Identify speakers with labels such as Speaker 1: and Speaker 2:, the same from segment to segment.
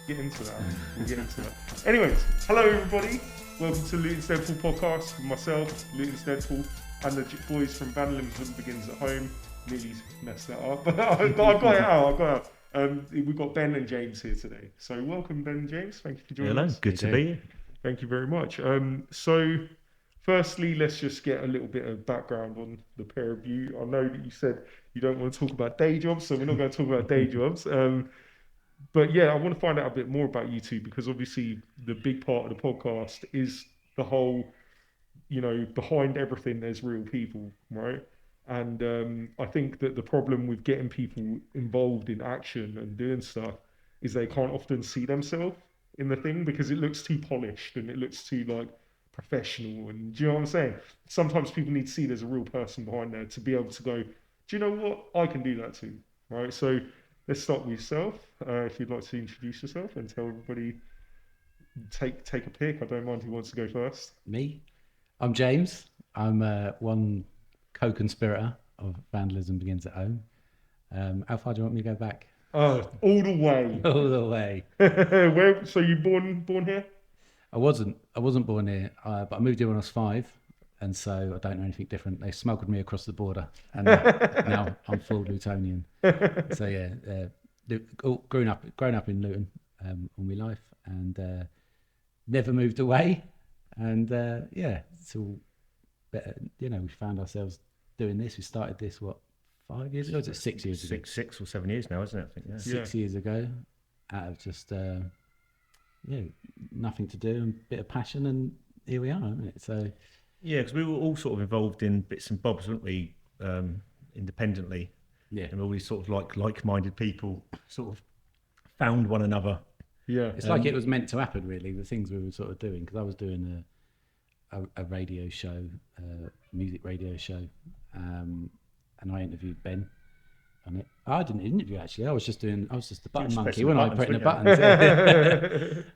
Speaker 1: get into that. We'll get into that. Anyways, hello everybody. Welcome to Luton's Deadpool podcast with myself, Luton's Deadpool, and the boys from Vandalism Begins at home. Nearly messed that up, but I got it out. We've got Ben and James here today. So welcome, Ben and James. Thank you for joining us.
Speaker 2: Good to be here.
Speaker 1: Thank you very much. So firstly, let's just get a little bit of background on the pair of you. I know that you said you don't want to talk about day jobs, so we're not going to talk about day jobs. But yeah, I want to find out a bit more about you two, because obviously the big part of the podcast is the whole, behind everything there's real people, right? And I think that the problem with getting people involved in action and doing stuff is they can't often see themselves in the thing because it looks too polished and it looks too professional. And do you know what I'm saying? Sometimes people need to see there's a real person behind there to be able to go, do you know what? I can do that too, right? So let's start with yourself. If you'd like to introduce yourself and tell everybody, take a pick. I don't mind who wants to go first.
Speaker 3: Me? I'm James. I'm one co-conspirator of Vandalism Begins at Home. How far do you want me to go back?
Speaker 1: Oh, all the way.
Speaker 3: All the way.
Speaker 1: Where? So you born here?
Speaker 3: I wasn't born here, but I moved here when I was 5, and so I don't know anything different. They smuggled me across the border, and now I'm full Lutonian. So yeah, grown up in Luton all my life, and never moved away. And yeah, it's all better. We found ourselves doing this. We started this 5 years ago? Was it 6 years ago?
Speaker 2: 6 or 7 years now, isn't it? I think, yeah.
Speaker 3: 6 years ago, out of just nothing to do and a bit of passion, and here we are, isn't it? So
Speaker 2: yeah, because we were all sort of involved in bits and bobs, weren't we? Independently. Yeah. And all these sort of like-minded people sort of found one another.
Speaker 3: Yeah. It's like it was meant to happen, really, the things we were sort of doing, because I was doing a radio show, music radio show, and I interviewed Ben on it. I didn't interview, actually. I was just the button monkey when I pressed the buttons.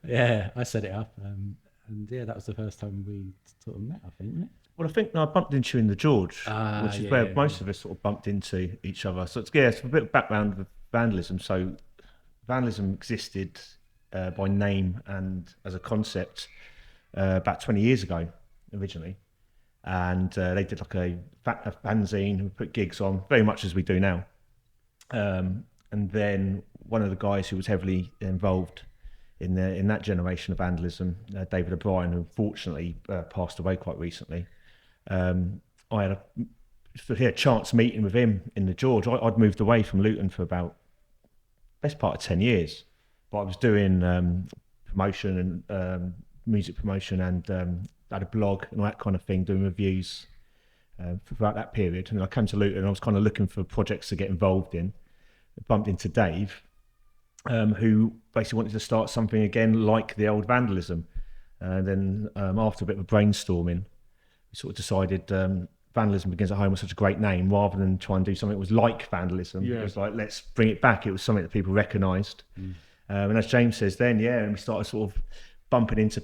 Speaker 3: Yeah, I set it up. And yeah, that was the first time we sort of met, I think, wasn't it?
Speaker 2: Well, I think I bumped into you in the George, which is where most of us sort of bumped into each other. So it's a bit of background with vandalism. So vandalism existed by name and as a concept about 20 years ago, originally. And they did like a fanzine and put gigs on, very much as we do now. And then one of the guys who was heavily involved in that generation of vandalism, David O'Brien, who unfortunately passed away quite recently. I had a chance meeting with him in the George. I'd moved away from Luton for about best part of 10 years, but I was doing promotion and music promotion and had a blog and all that kind of thing, doing reviews throughout that period. And I came to Luton and I was kind of looking for projects to get involved in. I bumped into Dave, who basically wanted to start something again like the old vandalism. And then after a bit of brainstorming, we sort of decided Vandalism Begins at Home was such a great name, rather than try and do something that was like vandalism. Yeah. It was like, let's bring it back. It was something that people recognised. And as James says then, and we started sort of bumping into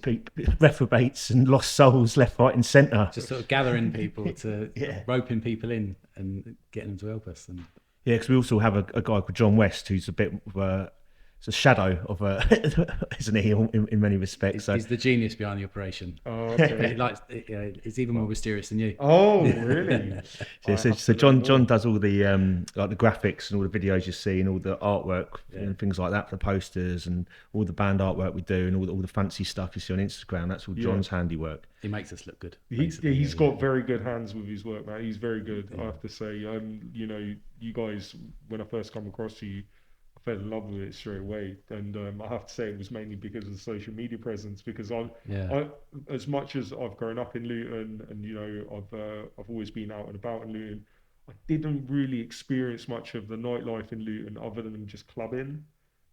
Speaker 2: reprobates and lost souls left, right and centre.
Speaker 3: Just sort of gathering people to roping people in and getting them to help us. And
Speaker 2: yeah, because we also have a guy called John West, who's a bit of it's a shadow of isn't he, in many respects.
Speaker 3: He's the genius behind the operation. Oh, okay. It's even more mysterious than you.
Speaker 1: Oh, really?
Speaker 2: so John does all the the graphics and all the videos you see and all the artwork and things like that for the posters and all the band artwork we do and all the fancy stuff you see on Instagram. That's all John's handiwork.
Speaker 3: He makes us look good.
Speaker 1: He's got very good hands with his work, man. He's very good, I have to say. You guys, when I first come across you, I fell in love with it straight away, and I have to say it was mainly because of the social media presence. Because I as much as I've grown up in Luton, and I've always been out and about in Luton, I didn't really experience much of the nightlife in Luton other than just clubbing.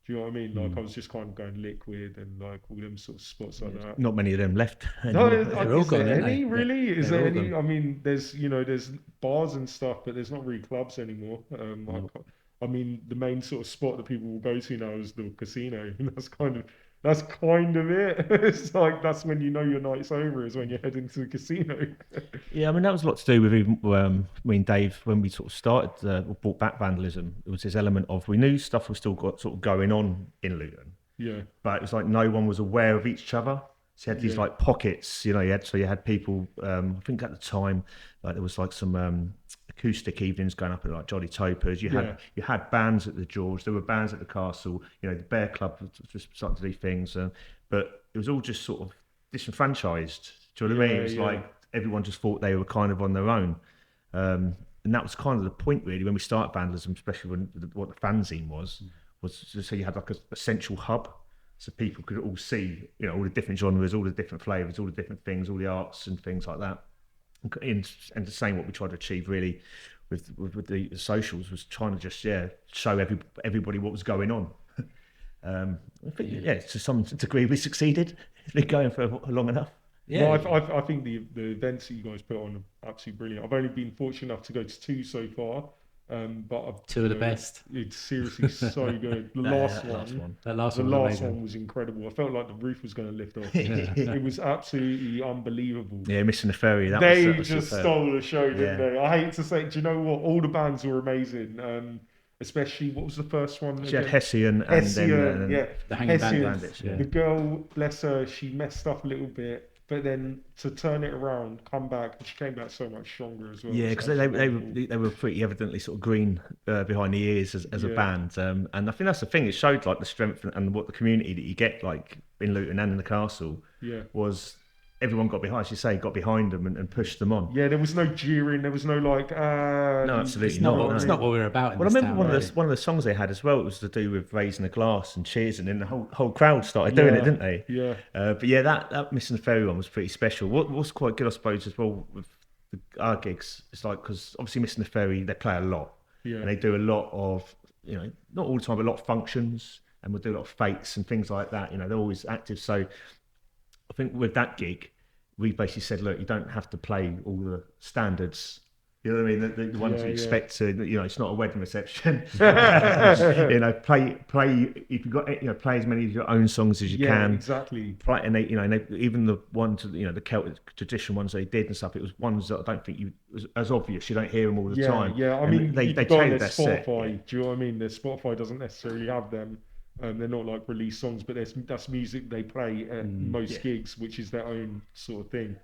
Speaker 1: Do you know what I mean? Like I was just kind of going Liquid and like all them sort of spots like that.
Speaker 2: Not many of them left.
Speaker 1: No, is there any really? Is there any? Gone. I mean, there's bars and stuff, but there's not really clubs anymore. I mean, the main sort of spot that people will go to now is the casino, and that's kind of it. It's like that's when you know your night's over, is when you're heading to the casino.
Speaker 2: Yeah, I mean that was a lot to do with even me and Dave when we sort of started or brought back vandalism. It was this element of we knew stuff was still sort of going on in Luton,
Speaker 1: Yeah.
Speaker 2: But it was like no one was aware of each other. So you had these like pockets, you had people. I think at the time, like there was like some acoustic evenings going up at like Jolly Topers. You had bands at the George. There were bands at the Castle. The Bear Club was just starting to do things, but it was all just sort of disenfranchised. Do you know what I mean? It was like everyone just thought they were kind of on their own, and that was kind of the point really when we started Vandalism, especially what the fanzine was so you had like a central hub. So people could all see, all the different genres, all the different flavours, all the different things, all the arts and things like that. And the same what we tried to achieve really with the socials was trying to just show everybody what was going on. I think to some degree we succeeded. It's been going for long enough.
Speaker 1: Yeah, I think the events that you guys put on are absolutely brilliant. I've only been fortunate enough to go to 2 so far. But
Speaker 3: two of the best.
Speaker 1: It's seriously so good. The last one was incredible. I felt like the roof was going to lift off. It was absolutely unbelievable.
Speaker 2: Yeah, Missing the Ferry.
Speaker 1: They just stole the show, didn't they? I hate to say, do you know what? All the bands were amazing. Especially, what was the first one?
Speaker 2: She had Hessian and then
Speaker 3: the Hanging
Speaker 1: Bandits. The girl, bless her, she messed up a little bit. But then to turn it around, come back, and she came back so much stronger as well.
Speaker 2: Yeah, because they were pretty evidently sort of green behind the ears as a band, and I think that's the thing. It showed like the strength and what the community that you get like in Luton and in the Castle was. Everyone got behind, as you say, got behind them and pushed them on.
Speaker 1: Yeah, there was no jeering, there was no like.
Speaker 2: No, absolutely
Speaker 3: not. It's not what we're about.
Speaker 2: Well, I remember one of the songs they had as well. It was to do with raising a glass and cheers, and then the whole crowd started doing it, didn't they?
Speaker 1: Yeah.
Speaker 2: But yeah, that Missing the Ferry one was pretty special. What was quite good, I suppose, as well with our gigs. It's like because obviously Missing the Ferry, they play a lot, and they do a lot of not all the time, but a lot of functions, and we'll do a lot of fates and things like that. They're always active. So I think with that gig, we basically said, look, you don't have to play all the standards. You know what I mean? The ones you expect to. It's not a wedding reception. Play. If you got, play as many of your own songs as you can.
Speaker 1: Exactly.
Speaker 2: Play, and even the ones, the Celtic tradition ones they did and stuff. It was ones that I don't think was as obvious. You don't hear them all the time.
Speaker 1: Yeah. I mean,
Speaker 2: they tailored their set.
Speaker 1: Spotify. Do you know what I mean? The Spotify doesn't necessarily have them. They're not like release songs, but that's music they play at most gigs, which is their own sort of thing.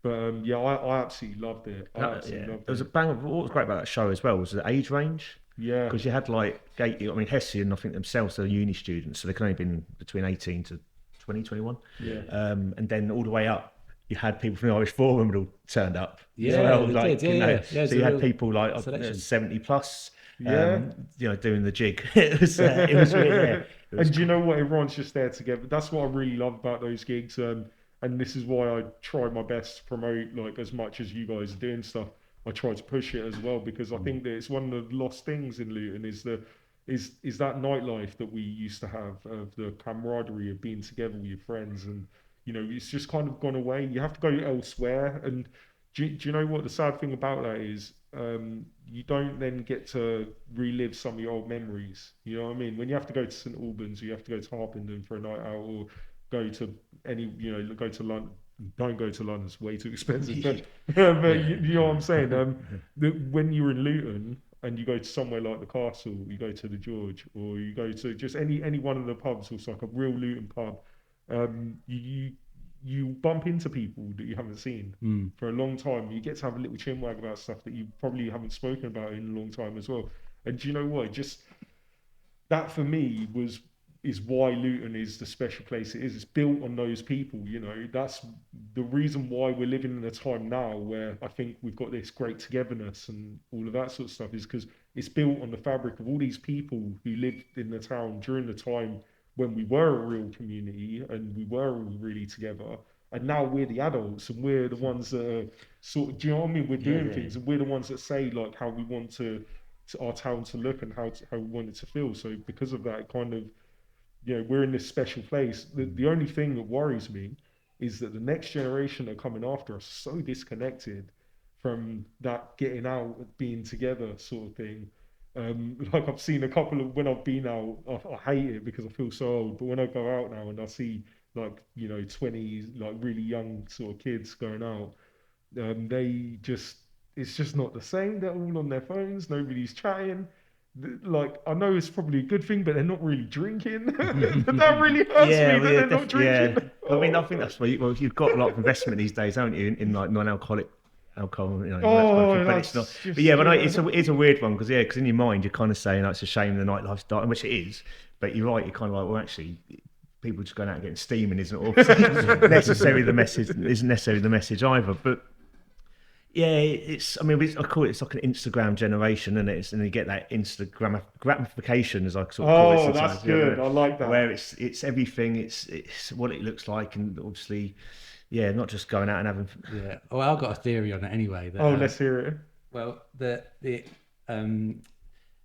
Speaker 1: But I absolutely loved it. It
Speaker 2: was a bang. What was great about that show as well was the age range.
Speaker 1: Yeah,
Speaker 2: because you had like Hessian, I think themselves are uni students, so they can only been between 18 to 20, 21.
Speaker 1: Yeah,
Speaker 2: and then all the way up, you had people from the Irish Forum that all turned up.
Speaker 3: Yeah,
Speaker 2: so you had people like 70 plus. Doing the jig. It was really,
Speaker 1: and do you know what? Everyone's just there together. That's what I really love about those gigs. And this is why I try my best to promote, like, as much as you guys are doing stuff. I try to push it as well, because I think that it's one of the lost things in Luton is that nightlife that we used to have, of the camaraderie of being together with your friends, and it's just kind of gone away. You have to go elsewhere, and do you know what the sad thing about that is? You don't then get to relive some of your old memories. You know what I mean? When you have to go to St Albans, or you have to go to Harpenden for a night out, or go to go to London. Don't go to London; it's way too expensive. But you know what I'm saying? When you're in Luton and you go to somewhere like the Castle, you go to the George, or you go to just any one of the pubs, or it's like a real Luton pub. You bump into people that you haven't seen for a long time. You get to have a little chinwag about stuff that you probably haven't spoken about in a long time as well. And do you know what? Just that for me is why Luton is the special place it is. It's built on those people. That's the reason why we're living in a time now where I think we've got this great togetherness and all of that sort of stuff, is because it's built on the fabric of all these people who lived in the town during the time when we were a real community and we were all really together. And now we're the adults, and we're the ones that are sort of, do you know what I mean? We're doing things, and we're the ones that say like how we want our town to look and how we want it to feel. So because of that, kind of, we're in this special place. The only thing that worries me is that the next generation that are coming after us are so disconnected from that getting out, being together sort of thing. Like I've seen a couple of, when I've been out, I hate it because I feel so old, but when I go out now and I see 20s, like really young sort of kids going out, it's just not the same. They're all on their phones, nobody's chatting. like, I know it's probably a good thing, but they're not really drinking. That really hurts me that they're not drinking.
Speaker 2: I mean, I think that's why you've got a lot of investment these days, haven't you, in like non-alcoholic alcohol, you know, that kind of thing. But it's not.
Speaker 1: Just,
Speaker 2: But yeah, but it's a weird one because in your mind you're kind of saying, oh, it's a shame the nightlife's dying, which it is. But you're right, you're kind of like, well, actually, people just going out and getting steaming isn't necessarily the message either. But yeah, I mean, I call it's like an Instagram generation, and you get that Instagram gratification, as I sort of call it.
Speaker 1: Oh, that's good. I like that.
Speaker 2: Where it's everything, it's what it looks like, and obviously, yeah, not just going out and having.
Speaker 3: Yeah. Well, I've got a theory on it anyway. That,
Speaker 1: let's hear it.
Speaker 3: Well, the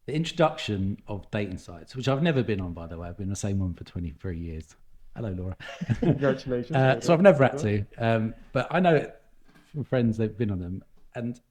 Speaker 3: introduction of dating sites, which I've never been on, by the way. I've been the same one for 23 years. Hello, Laura.
Speaker 1: Congratulations.
Speaker 3: So I've never had to, but I know it from friends, they've been on them. And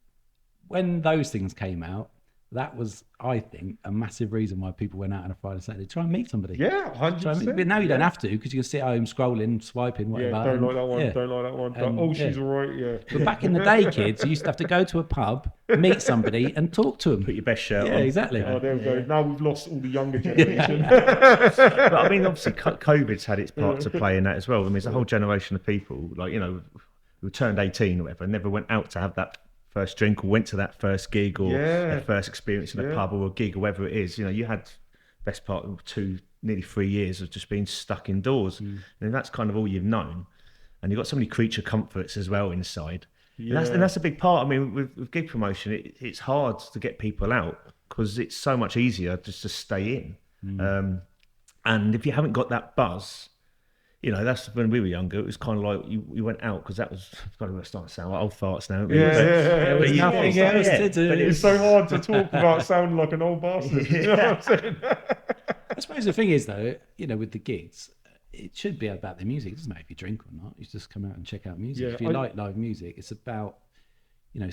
Speaker 3: when those things came out, that was, I think, a massive reason why people went out on a Friday, Saturday, try and meet somebody.
Speaker 1: Yeah, 100%.
Speaker 3: But now you don't have to, because you can sit at home scrolling, swiping, whatever.
Speaker 1: Yeah, don't like that one, don't like that one. But, she's all right, yeah.
Speaker 3: But back in the day, kids, you used to have to go to a pub, meet somebody and talk to them.
Speaker 2: Put your best shirt on.
Speaker 3: Yeah, exactly.
Speaker 1: Oh, there we go. Now we've lost all the younger generation.
Speaker 2: But I mean, obviously, COVID's had its part to play in that as well. I mean, it's a whole generation of people, like, you know, who turned 18 or whatever, and never went out to have that first drink or went to that first gig or their first experience in a pub or a gig or whatever it is. You know, you had best part of nearly 3 years of just being stuck indoors, and that's kind of all you've known. And you've got so many creature comforts as well inside. And that's a big part. I mean, with gig promotion, it's hard to get people out because it's so much easier just to stay in. And if you haven't got that buzz, you know, that's when we were younger. It was kind of like we went out because that was. God, we're starting to sound like old farts now.
Speaker 3: There was nothing else to do.
Speaker 1: But it's so hard to talk without sounding like an old bastard. You know what I'm saying?
Speaker 3: I suppose the thing is, though, you know, with the gigs, it should be about the music. It doesn't matter if you drink or not. You just come out and check out music. If you like live music, it's about, you know,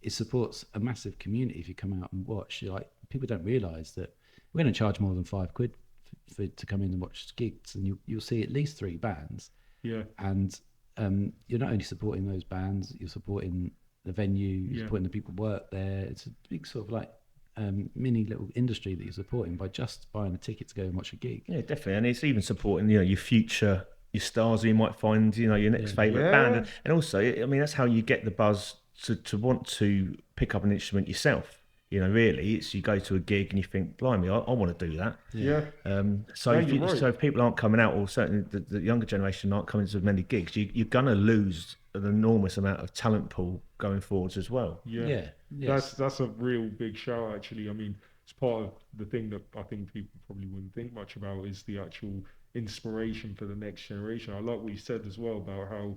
Speaker 3: it supports a massive community. If you come out and watch, like, people don't realise that we're going to charge more than £5 to come in and watch gigs, and you'll see at least 3 bands.
Speaker 1: Yeah.
Speaker 3: And you're not only supporting those bands, you're supporting the venue, you're supporting the people who work there. It's a big sort of like mini little industry that you're supporting by just buying a ticket to go and watch a gig.
Speaker 2: Yeah, definitely. And it's even supporting, you know, your future, your stars who you might find, you know, your next favourite band. And also, I mean, that's how you get the buzz to want to pick up an instrument yourself. You know, really, it's you go to a gig and you think, blimey, I want to do that.
Speaker 1: Yeah.
Speaker 2: So if people aren't coming out, or certainly the younger generation aren't coming to as many gigs, you're going to lose an enormous amount of talent pool going forwards as well.
Speaker 1: Yeah. That's a real big shout, actually. I mean, it's part of the thing that I think people probably wouldn't think much about is the actual inspiration for the next generation. I like what you said as well about how,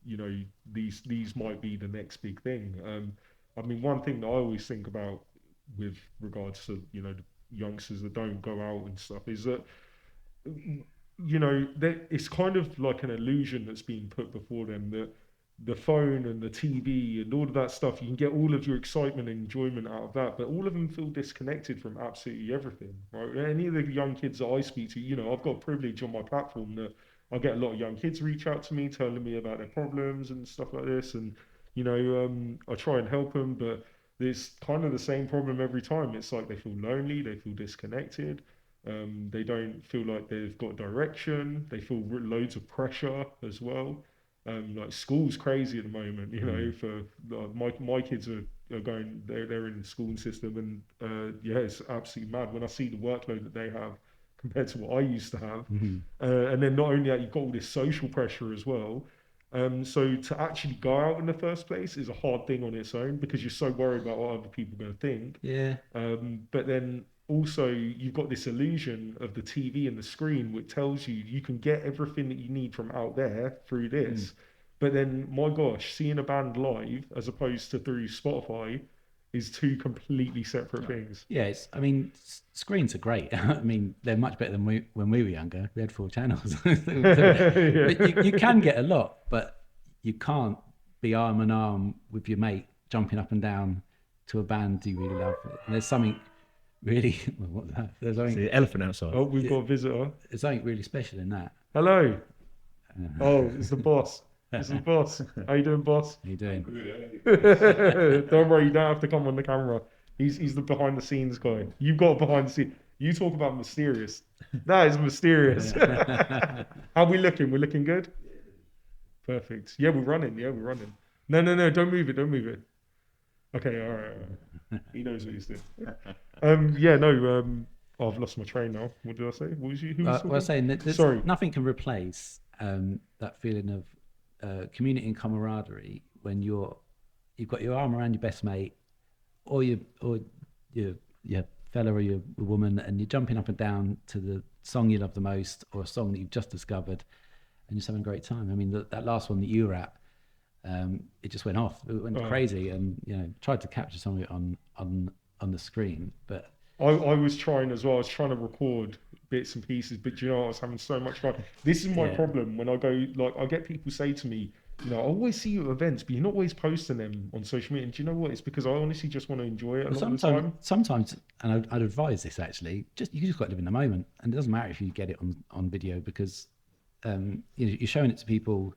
Speaker 1: you know, these might be the next big thing. I mean, one thing that I always think about with regards to, you know, the youngsters that don't go out and stuff is that, you know, it's kind of like an illusion that's being put before them that the phone and the TV and all of that stuff, you can get all of your excitement and enjoyment out of that, but all of them feel disconnected from absolutely everything, right? Any of the young kids that I speak to, you know, I've got privilege on my platform that I get a lot of young kids reach out to me telling me about their problems and stuff like this, and you know, I try and help them, but there's kind of the same problem every time. It's like they feel lonely, they feel disconnected, they don't feel like they've got direction, they feel loads of pressure as well. Like school's crazy at the moment, you know, for my kids are going, they're in the schooling system, and it's absolutely mad when I see the workload that they have compared to what I used to have. And then not only that, you've got all this social pressure as well. So to actually go out in the first place is a hard thing on its own because you're so worried about what other people are going to think.
Speaker 3: Yeah.
Speaker 1: But then also you've got this illusion of the TV and the screen, which tells you can get everything that you need from out there through this. But then, my gosh, seeing a band live as opposed to through Spotify is 2 completely separate things.
Speaker 3: Yeah, I mean, screens are great. I mean, they're much better than when we were younger. We had 4 channels. But you can get a lot, but you can't be arm in arm with your mate jumping up and down to a band you really love. And there's something really... What's that? There's something,
Speaker 2: the elephant outside.
Speaker 1: Oh, we've got a visitor.
Speaker 3: There's something really special in that.
Speaker 1: Hello. Oh, it's the boss. It's the boss. How you doing, boss?
Speaker 3: How you doing?
Speaker 1: Don't worry, you don't have to come on the camera. He's the behind the scenes guy. You've got a behind the scenes. You talk about mysterious. That is mysterious. How we looking? We're looking good. Perfect. Yeah, we're running. No, don't move it. Don't move it. Okay, all right. He knows what he's doing. Yeah, no. I've lost my train now. What did I say? What was you? Who was talking?
Speaker 3: Well, I was saying that
Speaker 1: Sorry.
Speaker 3: nothing can replace that feeling of community and camaraderie when you've got your arm around your best mate, or your fella or your woman, and you're jumping up and down to the song you love the most, or a song that you've just discovered, and you're just having a great time. I mean, that last one that you were at, it just went off. It went crazy, and tried to capture some of it on the screen, but.
Speaker 1: I was trying as well. I was trying to record bits and pieces, but I was having so much fun. This is my problem when I go, I get people say to me, I always see you at events, but you're not always posting them on social media. And do you know what? It's because I honestly just want to enjoy it a lot of the time. Sometimes,
Speaker 3: and I'd advise this actually, you just got to live in the moment. And it doesn't matter if you get it on video, because you're showing it to people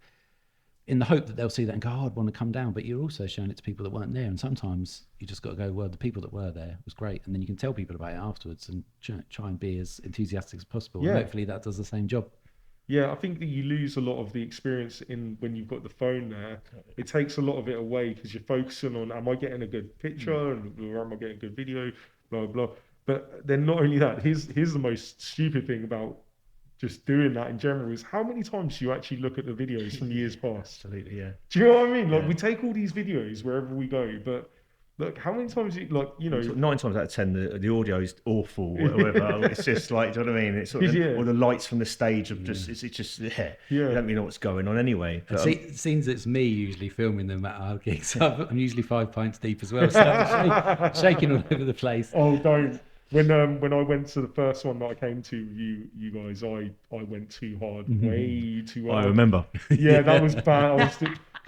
Speaker 3: in the hope that they'll see that and go, I'd want to come down. But you're also showing it to people that weren't there. And sometimes you just got to go, well, the people that were there was great. And then you can tell people about it afterwards and try and be as enthusiastic as possible. Yeah. And hopefully that does the same job.
Speaker 1: Yeah, I think that you lose a lot of the experience when you've got the phone there. It takes a lot of it away because you're focusing on, am I getting a good picture or am I getting a good video, blah, blah. But then not only that, here's the most stupid thing about just doing that in general is how many times do you actually look at the videos from years past?
Speaker 2: Absolutely, yeah.
Speaker 1: Do you know what I mean? We take all these videos wherever we go, but look, how many times 9
Speaker 2: times out of 10 the audio is awful or whatever. It's just like, do you know what I mean? It's sort of, or the lights from the stage of just it's just you don't really know what's going on anyway. But,
Speaker 3: it seems it's me usually filming them at our gigs. I'm usually 5 pints deep as well, so I'm shaking all over the place.
Speaker 1: Oh, don't. When I went to the first one that I came to, you guys, I went too hard, way too hard.
Speaker 2: I remember.
Speaker 1: Yeah, that was bad.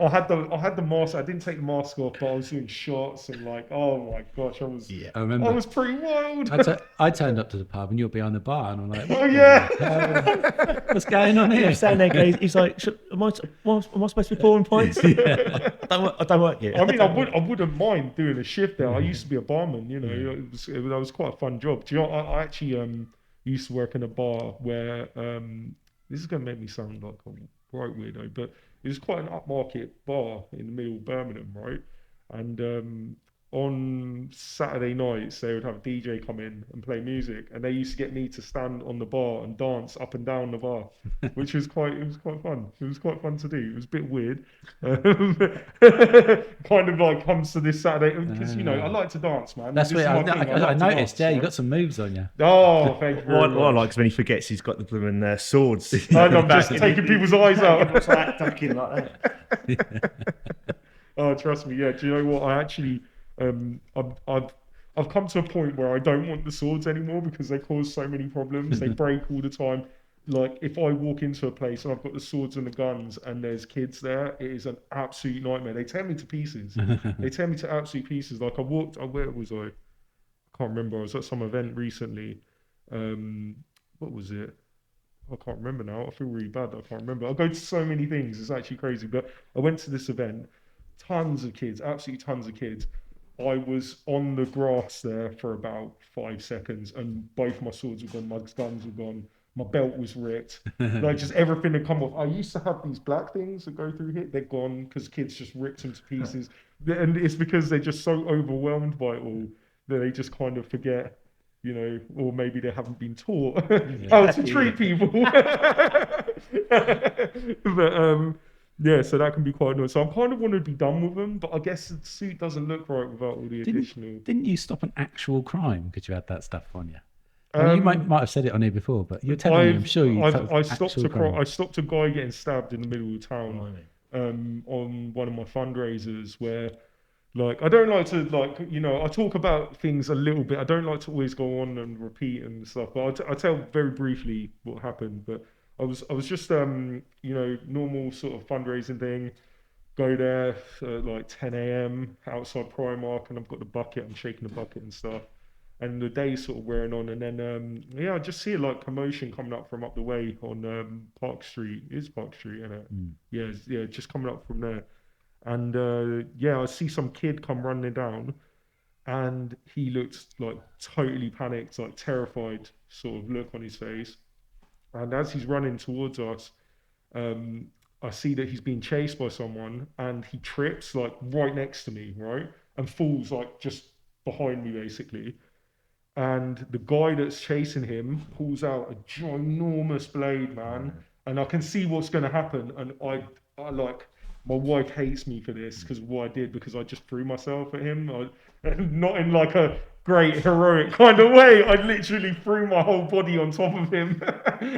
Speaker 1: I had the mask. I didn't take the mask off, but I was doing shots and oh my gosh, I remember. I was pretty wild.
Speaker 3: I turned up to the pub and you're behind the bar, and I'm like,
Speaker 1: oh yeah,
Speaker 3: what's going on here?
Speaker 2: He's standing there, he's like, am I supposed to be pouring pints? I don't work yet.
Speaker 1: I mean, I wouldn't mind doing a shift there. I used to be a barman. That was quite a fun job. Do you know? I actually used to work in a bar where this is going to make me sound like a right weirdo, but it was quite an upmarket bar in the middle of Birmingham, right? And on Saturday nights, they would have a DJ come in and play music, and they used to get me to stand on the bar and dance up and down the bar, which was quite fun. It was quite fun to do. It was a bit weird. Kind of like comes to this Saturday, because I like to dance, man.
Speaker 3: That's what I noticed. Dance, you got some moves on you.
Speaker 1: Oh, thank you.
Speaker 2: What I like is when he forgets he's got the blooming swords.
Speaker 1: I'm just taking people's eyes out.
Speaker 2: What's that ducking like that?
Speaker 1: Oh, trust me. Yeah. Do you know what? I actually. I've come to a point where I don't want the swords anymore because they cause so many problems. They break all the time. Like if I walk into a place and I've got the swords and the guns and there's kids there, it is an absolute nightmare. They tear me to pieces. They tear me to absolute pieces. Like where was I? I can't remember. I was at some event recently. What was it? I can't remember now. I feel really bad. I can't remember. I go to so many things. It's actually crazy. But I went to this event. Tons of kids, absolutely tons of kids. I was on the grass there for about 5 seconds and both my swords were gone, my guns were gone, my belt was ripped, like just everything had come off. I used to have these black things that go through here, they're gone because kids just ripped them to pieces. And it's because they're just so overwhelmed by it all that they just kind of forget, or maybe they haven't been taught how to treat people. But yeah, so that can be quite annoying. So I kind of want to be done with them, but I guess the suit doesn't look right without all the additional...
Speaker 3: Didn't you stop an actual crime because you had that stuff on you? I mean, you might have said it on here before, but you're telling me, I'm sure you...
Speaker 1: I stopped a guy getting stabbed in the middle of town on one of my fundraisers where, I don't like to, I talk about things a little bit. I don't like to always go on and repeat and stuff, but I'll tell very briefly what happened, but... I was just normal sort of fundraising thing. Go there at 10 a.m. outside Primark, and I've got the bucket. I'm shaking the bucket and stuff. And the day's sort of wearing on, and then I just see a commotion coming up from up the way on Park Street. It is Park Street, isn't it? Yeah, just coming up from there. And I see some kid come running down, and he looked like totally panicked, like terrified sort of look on his face. And as he's running towards us, I see that he's being chased by someone, and he trips like right next to me, right, and falls like just behind me basically. And the guy that's chasing him pulls out a ginormous blade, man, and I can see what's going to happen. And I like, my wife hates me for this because of what I did, because I just threw myself at him. Not in like a great heroic kind of way. I literally threw my whole body on top of him,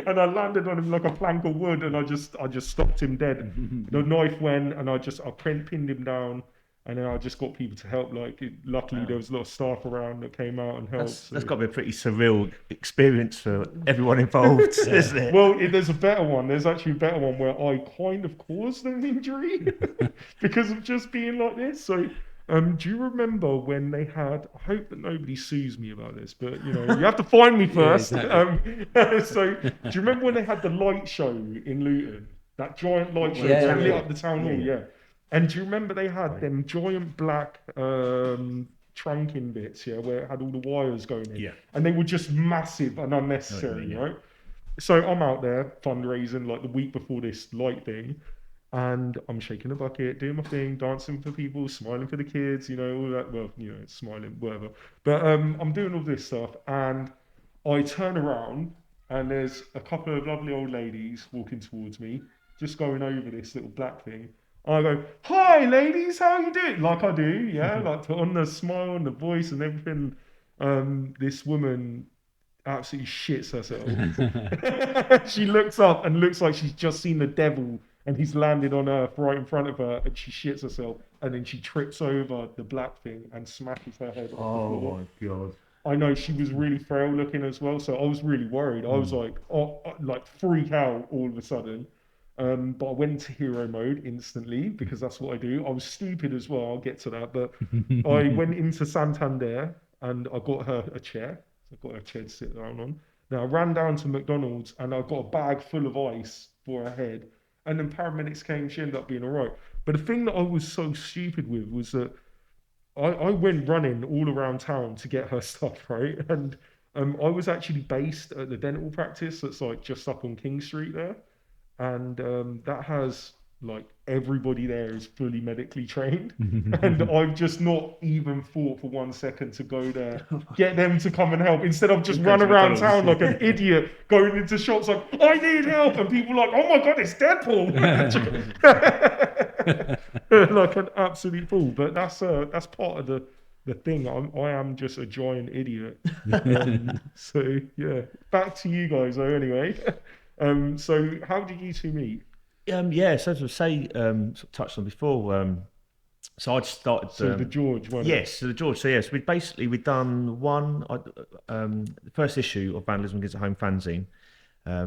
Speaker 1: and I landed on him like a plank of wood, and I just stopped him dead. The knife went, and I pinned him down. And then I just got people to help. Like, luckily, there was a lot of staff around that came out and helped.
Speaker 2: That's got to be a pretty surreal experience for everyone involved, isn't it?
Speaker 1: Well, there's a better one. There's actually a better one where I kind of caused an injury because of just being like this. So, do you remember when they had? I hope that nobody sues me about this, but you have to find me first.
Speaker 3: Yeah, exactly.
Speaker 1: So, do you remember when they had the light show in Luton? That giant light show
Speaker 3: Yeah,
Speaker 1: that lit
Speaker 3: yeah.
Speaker 1: up the town hall. Yeah. And do you remember they had them giant black trunking bits, where it had all the wires going in?
Speaker 2: Yeah.
Speaker 1: And they were just massive and unnecessary, right? So I'm out there fundraising like the week before this light thing, and I'm shaking a bucket, doing my thing, dancing for people, smiling for the kids, all that. Well, smiling, whatever. But I'm doing all this stuff, and I turn around, and there's a couple of lovely old ladies walking towards me, just going over this little black thing. I go, "Hi, ladies, how you doing?" Like I do, like put on the smile and the voice and everything. This woman absolutely shits herself. She looks up and looks like she's just seen the devil, and he's landed on earth right in front of her, and she shits herself, and then she trips over the black thing and smashes her head off the floor.
Speaker 2: My God.
Speaker 1: I know, she was really frail looking as well, so I was really worried. I was like, freak out all of a sudden. But I went into hero mode instantly, because that's what I do. I was stupid as well, I'll get to that. But I went into Santander and I got her a chair. So I got her a chair to sit down on. Now I ran down to McDonald's and I got a bag full of ice for her head. And then paramedics came, she ended up being all right. But the thing that I was so stupid with was that I went running all around town to get her stuff, right? And I was actually based at the dental practice that's like just up on King Street there. And that has like everybody there is fully medically trained, and I've just not even thought for 1 second to go there, get them to come and help, instead of just run around town like an idiot, going into shops like, "I need help," and people like, "Oh my God, it's Deadpool!" Like an absolute fool. But that's part of the thing. I am just a giant idiot. So yeah, back to you guys though. Anyway. So how did you two meet?
Speaker 2: So as I say, sort of touched on before. So I'd started.
Speaker 1: So the George one.
Speaker 2: Yes, so the George. So yes, we'd done the first issue of Vandalism Begins at Home fanzine.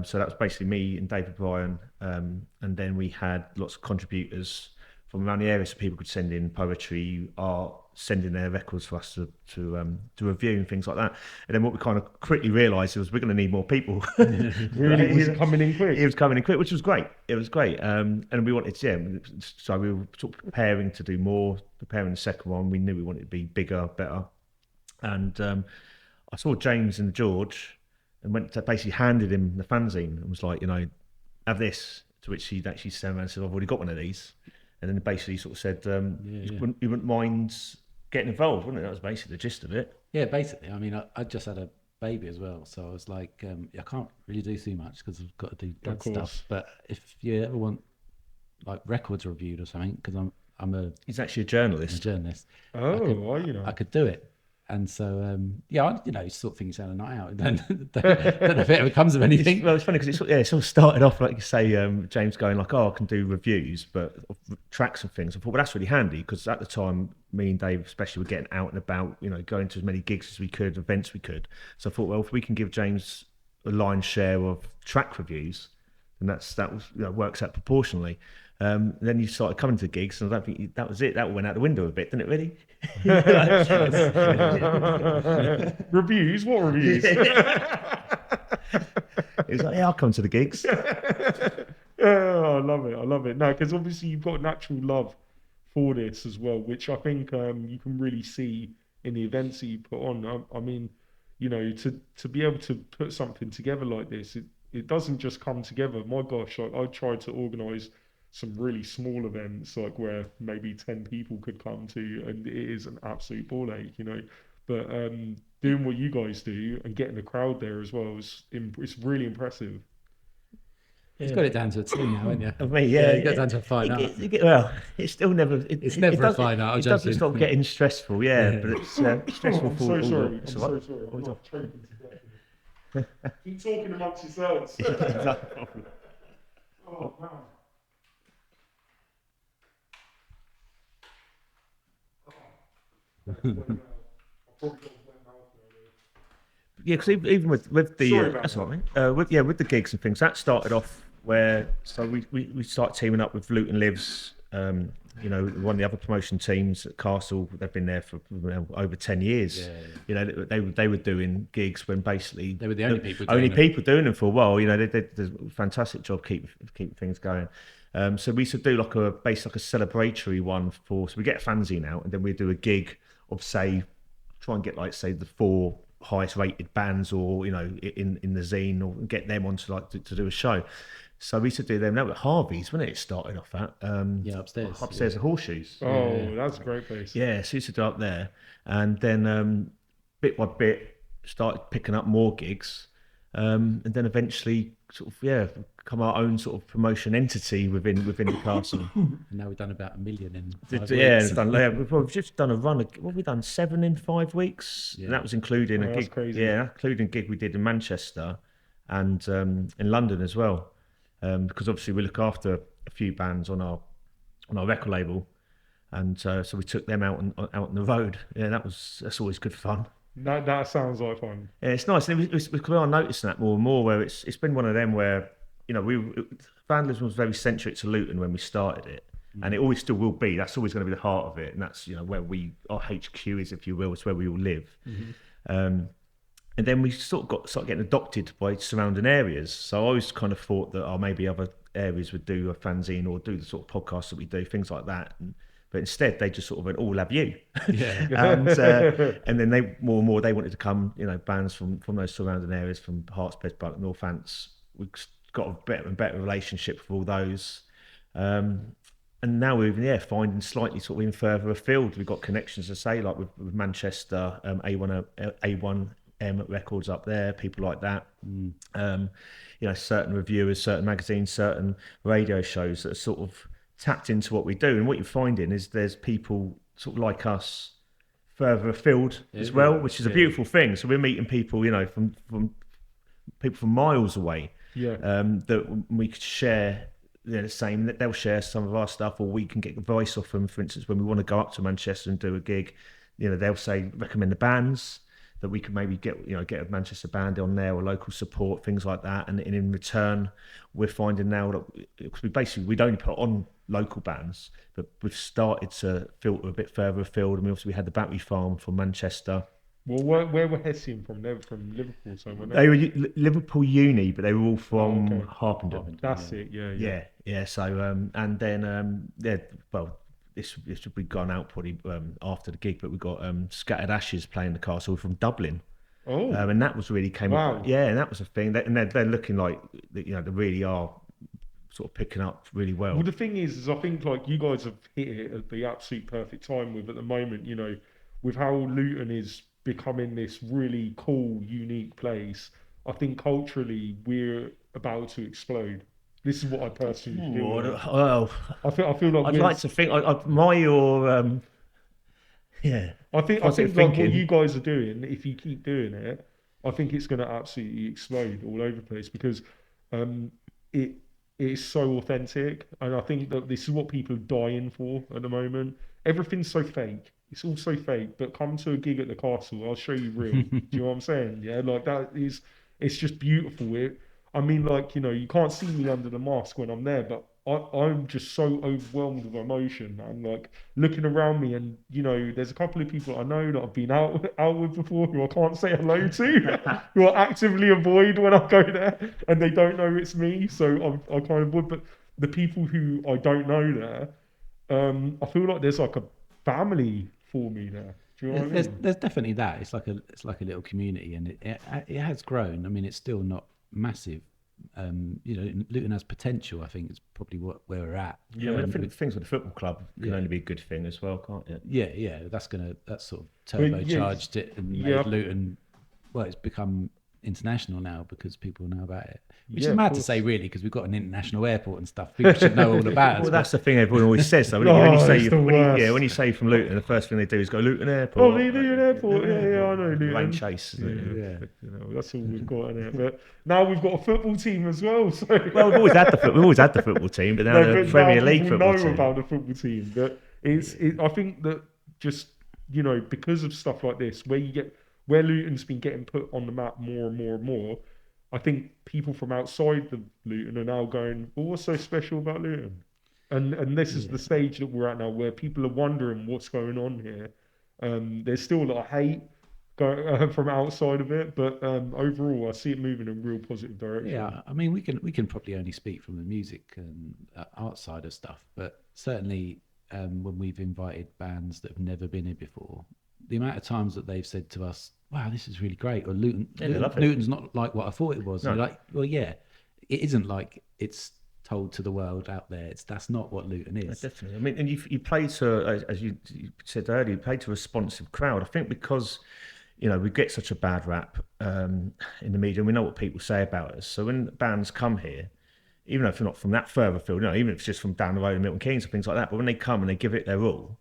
Speaker 2: So that was basically me and David Bryan, and then we had lots of contributors from around the area, so people could send in poetry, art, send in their records for us to review and things like that. And then what we kind of quickly realised was we're going to need more people.
Speaker 1: Really, it was coming in quick.
Speaker 2: It was coming in quick, which was great. It was great, and we wanted so we were sort of preparing to do more. Preparing the second one, we knew we wanted it to be bigger, better. And I saw James and George, and basically handed him the fanzine and was like, have this. To which he'd actually said, I've already got one of these. And then basically sort of said, you wouldn't mind getting involved, wouldn't it? That was basically the gist of it.
Speaker 3: Yeah, basically. I mean, I just had a baby as well, so I was like, I can't really do too much because I've got to do dad stuff. But if you ever want like records reviewed or something, because
Speaker 2: he's actually a journalist.
Speaker 3: I could do it. And so, you sort of think it's had a night out. Don't know if it ever comes of anything.
Speaker 2: It's funny because it sort of started off, like you say, James going like, I can do reviews, but of tracks and things. I thought, well, that's really handy, because at the time, me and Dave especially were getting out and about, going to as many gigs as we could, events we could. So I thought, well, if we can give James a lion's share of track reviews, then that works out proportionally. Then you started coming to gigs, and I don't think that was it. That went out the window a bit, didn't it? Really?
Speaker 1: Reviews? What reviews?
Speaker 2: He was like, "Yeah, I'll come to the gigs."
Speaker 1: I love it. No, because obviously you've got natural love for this as well, which I think you can really see in the events that you put on. I mean, you know, to be able to put something together like this, it doesn't just come together. My gosh, like I tried to organise some really small events, like where maybe 10 people could come to, and it is an absolute ball ache, you know. But doing what you guys do and getting the crowd there as well it's really impressive.
Speaker 3: You've got it down to a T now, haven't you?
Speaker 2: I mean,
Speaker 3: You got it down to a fine art.
Speaker 2: Well, it's still never.
Speaker 3: It's never a fine art.
Speaker 2: It doesn't stop getting stressful, but it's stressful
Speaker 1: I'm
Speaker 2: for
Speaker 1: so
Speaker 2: all
Speaker 1: sorry.
Speaker 2: the.
Speaker 1: I'm so sorry. I'm not choking to death. Keep talking amongst yourselves. Oh man.
Speaker 2: Yeah, because even with the that's what I mean. With the gigs and things, that started off where we started teaming up with Luton Lives. You know, one of the other promotion teams at Castle. They've been there for over 10 years. Yeah. You know, they were doing gigs when basically
Speaker 3: they were the only people
Speaker 2: doing them for a while. You know, they did a fantastic job keeping things going. So we used to do like a celebratory one so we get a fanzine out and then we do a gig of try and get like say the 4 highest rated bands or, you know, in the zine, or get them onto like to do a show. So we used to do them. That was Harvey's, wasn't it? It started off at upstairs at Horseshoes.
Speaker 1: Oh, that's a great place.
Speaker 2: Yeah, so we used to do up there, and then bit by bit started picking up more gigs, and then eventually sort of become our own sort of promotion entity within the castle.
Speaker 3: And now we've done about 1 million in 5 weeks.
Speaker 2: We've just done a run. What we've done 7 in 5 weeks, and that was including a gig.
Speaker 1: Crazy.
Speaker 2: Yeah, including a gig we did in Manchester and in London as well. Because obviously we look after a few bands on our record label, and so we took them out on the road. Yeah, that's always good fun.
Speaker 1: That sounds like fun.
Speaker 2: Yeah, it's nice. And we are noticing that more and more. Where it's been one of them where, you know, Vandalism was very centric to Luton when we started it, and it always still will be. That's always going to be the heart of it, and that's, you know, where our HQ is, if you will. It's where we all live. And then we sort of started getting adopted by surrounding areas. So I always kind of thought that maybe other areas would do a fanzine or do the sort of podcasts that we do, things like that. But instead, they just sort of went, "Oh, we'll have you."
Speaker 3: Yeah.
Speaker 2: And then they more and more they wanted to come. You know, bands from those surrounding areas, from Herts, Bedbrook, Northants. We've got a better and better relationship with all those. And now we're finding slightly sort of even further afield. We've got connections to say like with Manchester, A1 records up there, people like that. You know, certain reviewers, certain magazines, certain radio shows that are sort of tapped into what we do. And what you're finding is there's people sort of like us further afield as well, which is a beautiful thing. So we're meeting people, you know, from people from miles away. That we could share. They're the same, that they'll share some of our stuff, or we can get advice off them. For instance, when we want to go up to Manchester and do a gig, you know, they'll say recommend the bands that we can maybe get a Manchester band on there, or local support, things like that. And in return, we're finding now that we don't put on local bands, but we've started to filter a bit further afield. And we had the Battery Farm from Manchester.
Speaker 1: Well, where were Hessian from? They were from Liverpool, so
Speaker 2: they were Liverpool Uni, but they were all from Harpenden.
Speaker 1: That's it, yeah.
Speaker 2: So and then this would be gone out probably after the gig, but we got Scattered Ashes playing the Castle from Dublin.
Speaker 1: Oh,
Speaker 2: and that was really came up. Yeah, and that was a thing. And they're looking like, you know, they really are sort of picking up really well.
Speaker 1: Well, the thing is I think like you guys have hit it at the absolute perfect time with at the moment. You know, with how Luton is becoming this really cool, unique place. I think culturally we're about to explode. This is what I personally feel.
Speaker 2: Well,
Speaker 1: I feel like
Speaker 2: I'd like to think I admire your
Speaker 1: I think like what you guys are doing, if you keep doing it, I think it's going to absolutely explode all over the place, because it is so authentic, and I think that this is what people are dying for at the moment. Everything's so fake. It's all so fake, but come to a gig at the Castle, I'll show you real. Do you know what I'm saying? Yeah, like it's just beautiful. I mean, like, you know, you can't see me under the mask when I'm there, but I'm just so overwhelmed with emotion. And like looking around me, and you know, there's a couple of people I know that I've been out with before who I can't say hello to, who I actively avoid when I go there, and they don't know it's me. So I kind of would, but the people who I don't know there, I feel like there's like a family for me there. Do you know what I mean?
Speaker 3: There's definitely that. It's like a little community, and it has grown. I mean, it's still not massive. Luton has potential. I think it's probably where we're at.
Speaker 2: Yeah, I think things with the football club can only be a good thing as well, can't it?
Speaker 3: Yeah. That's sort of turbocharged it and made Luton. Well, it's become international now because people know about it. Which is mad to say, really, because we've got an international airport and stuff. People should know all about it.
Speaker 2: Well, that's the thing everyone always says, though. When you say from Luton, the first thing they do is go Luton Airport.
Speaker 1: Oh, Luton Airport. Yeah, I know Luton.
Speaker 2: Rain Chase.
Speaker 1: That's all we've got in it. But now we've got a football team as well. So
Speaker 2: well, we've always had the football team, but now the Premier League football team.
Speaker 1: Know about the football team, but I think that just because of stuff like this, where Luton's been getting put on the map more and more and more, I think people from outside the Luton are now going, well, what's so special about Luton? And this is the stage that we're at now, where people are wondering what's going on here. There's still a lot of hate from outside of it, but overall, I see it moving in a real positive direction.
Speaker 3: Yeah, I mean, we can probably only speak from the music and art side of stuff, but certainly when we've invited bands that have never been here before, the amount of times that they've said to us, wow, this is really great, or Luton's not like what I thought it was. No. And you're like, well, yeah, it isn't like it's told to the world out there. That's not what Luton is.
Speaker 2: Yeah, definitely. I mean, and you play to, as you said earlier, you play to a responsive crowd. I think because, we get such a bad rap in the media, and we know what people say about us. So when bands come here, even if they're not from that further field, even if it's just from down the road in Milton Keynes or things like that, but when they come and they give it their all,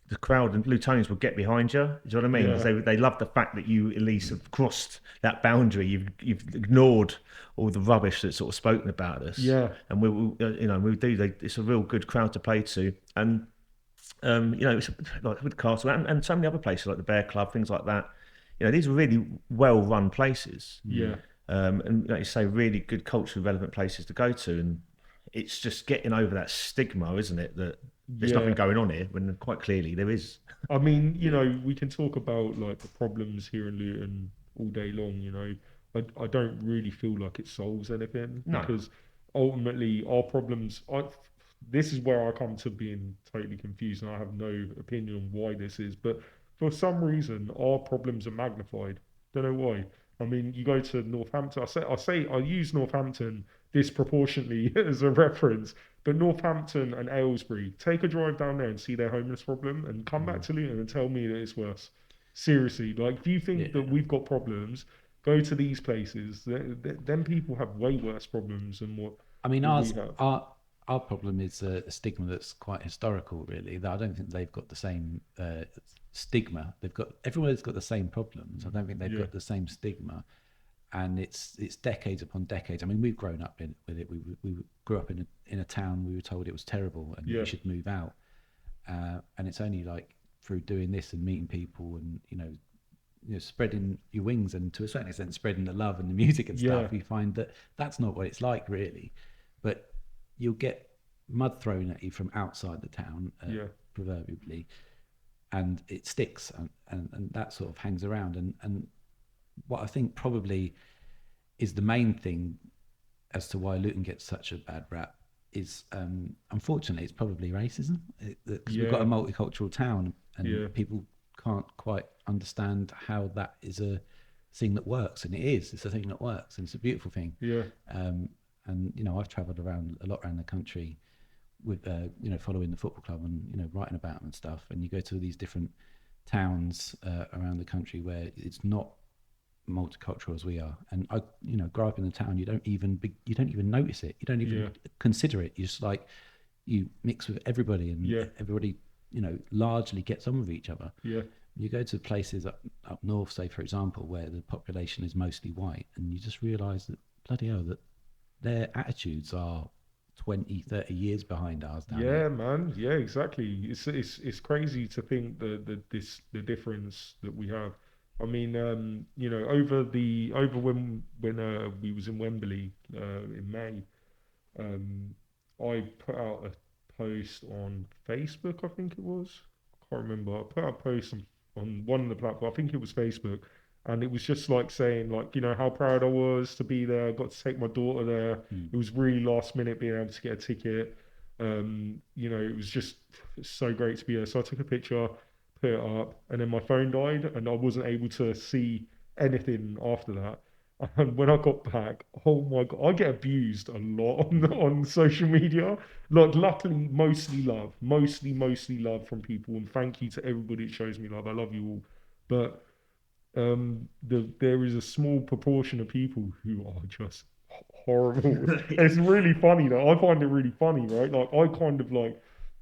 Speaker 2: the crowd and Lutonians will get behind you. Do you know what I mean? Because they love the fact that you at least have crossed that boundary. You've ignored all the rubbish that's sort of spoken about us.
Speaker 1: Yeah.
Speaker 2: And we do. It's a real good crowd to play to. And it's like with Castle and so many other places like the Bear Club, things like that. These are really well run places.
Speaker 1: Yeah.
Speaker 2: And like you say, really good culturally relevant places to go to. And it's just getting over that stigma, isn't it? That there's nothing going on here when quite clearly there is.
Speaker 1: I mean, we can talk about like the problems here in Luton all day long. I don't really feel like it solves anything because ultimately our problems. This is where I come to being totally confused, and I have no opinion on why this is. But for some reason, our problems are magnified. Don't know why. I mean, you go to Northampton. I use Northampton disproportionately as a reference, but Northampton and Aylesbury, take a drive down there and see their homeless problem, and come back to Luton and tell me that it's worse. Seriously, like if you think that we've got problems, go to these places. Then people have way worse problems than what.
Speaker 3: I mean, our problem is a stigma that's quite historical, really. That I don't think they've got the same stigma. Everyone's got the same problems. I don't think they've got the same stigma, and it's decades upon decades. I mean, we've grown up with it. We grew up in a town. We were told it was terrible and we should move out. And it's only like through doing this and meeting people and spreading your wings and to a certain extent spreading the love and the music and stuff, you find that that's not what it's like, really. But you'll get mud thrown at you from outside the town, proverbially, and it sticks and that sort of hangs around. And what I think probably is the main thing as to why Luton gets such a bad rap is, unfortunately, it's probably racism. Because we've got a multicultural town and people can't quite understand how that is a thing that works. And it's a thing that works, and it's a beautiful thing.
Speaker 1: Yeah.
Speaker 3: And I've travelled a lot around the country with following the football club and writing about them and stuff. And you go to these different towns around the country where it's not multicultural as we are. And I grow up in the town. You don't even notice it. You don't even consider it. You just you mix with everybody, and everybody largely gets on with each other.
Speaker 1: Yeah.
Speaker 3: You go to places up north, say for example, where the population is mostly white, and you just realise that bloody hell, that their attitudes are 20, 30 years behind ours down here.
Speaker 1: Man. Yeah, exactly. It's crazy to think the difference that we have. I mean, over when we was in Wembley in May, I put out a post on Facebook, I think it was. I can't remember. I put out a post on one of the platforms, I think it was Facebook, and it was just like saying how proud I was to be there. I got to take my daughter there. It was really last minute being able to get a ticket. It was just so great to be there. So I took a picture, put it up, and then my phone died, and I wasn't able to see anything after that. And when I got back, oh my God, I get abused a lot on social media. Like, luckily, mostly love from people, and thank you to everybody that shows me love. I love you all, but there is a small proportion of people who are just horrible. It's really funny though. I find it really funny, right? Like,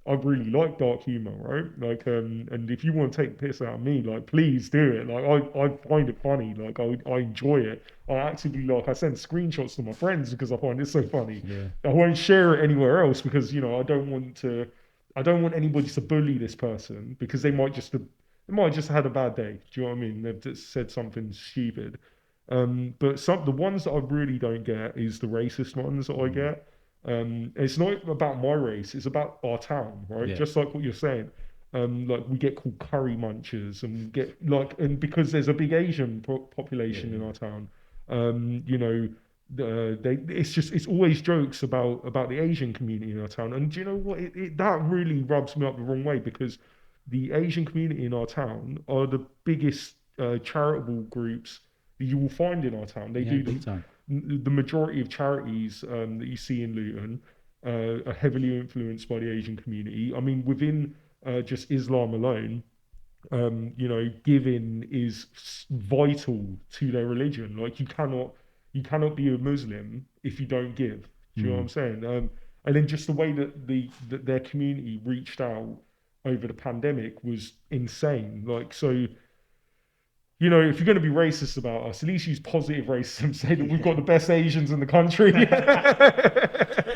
Speaker 1: I really like dark humor, right? Like, and if you want to take the piss out of me, like, please do it. Like, I find it funny. Like, I enjoy it. I actively, like, I send screenshots to my friends because I find it so funny.
Speaker 3: Yeah.
Speaker 1: I won't share it anywhere else because, you know, I don't want anybody to bully this person because they might just have had a bad day. Do you know what I mean? They've just said something stupid. But the ones that I really don't get is the racist ones that I get. It's not about my race; it's about our town, right?
Speaker 3: Yeah.
Speaker 1: Just like what you're saying. Like, we get called curry munchers, and we get and because there's a big Asian population in our town, you know, it's always jokes about the Asian community in our town. And do you know what? That really rubs me up the wrong way because the Asian community in our town are the biggest charitable groups that you will find in our town. They do
Speaker 3: big time.
Speaker 1: the majority of charities that you see in Luton are heavily influenced by the Asian community. I mean, within just Islam alone, you know, giving is vital to their religion. Like, you cannot be a Muslim if you don't give. Do you know what I'm saying? And then just the way that their community reached out over the pandemic was insane. Like, so, you know, if you're going to be racist about us, at least use positive racism. Say that we've got the best Asians in the country.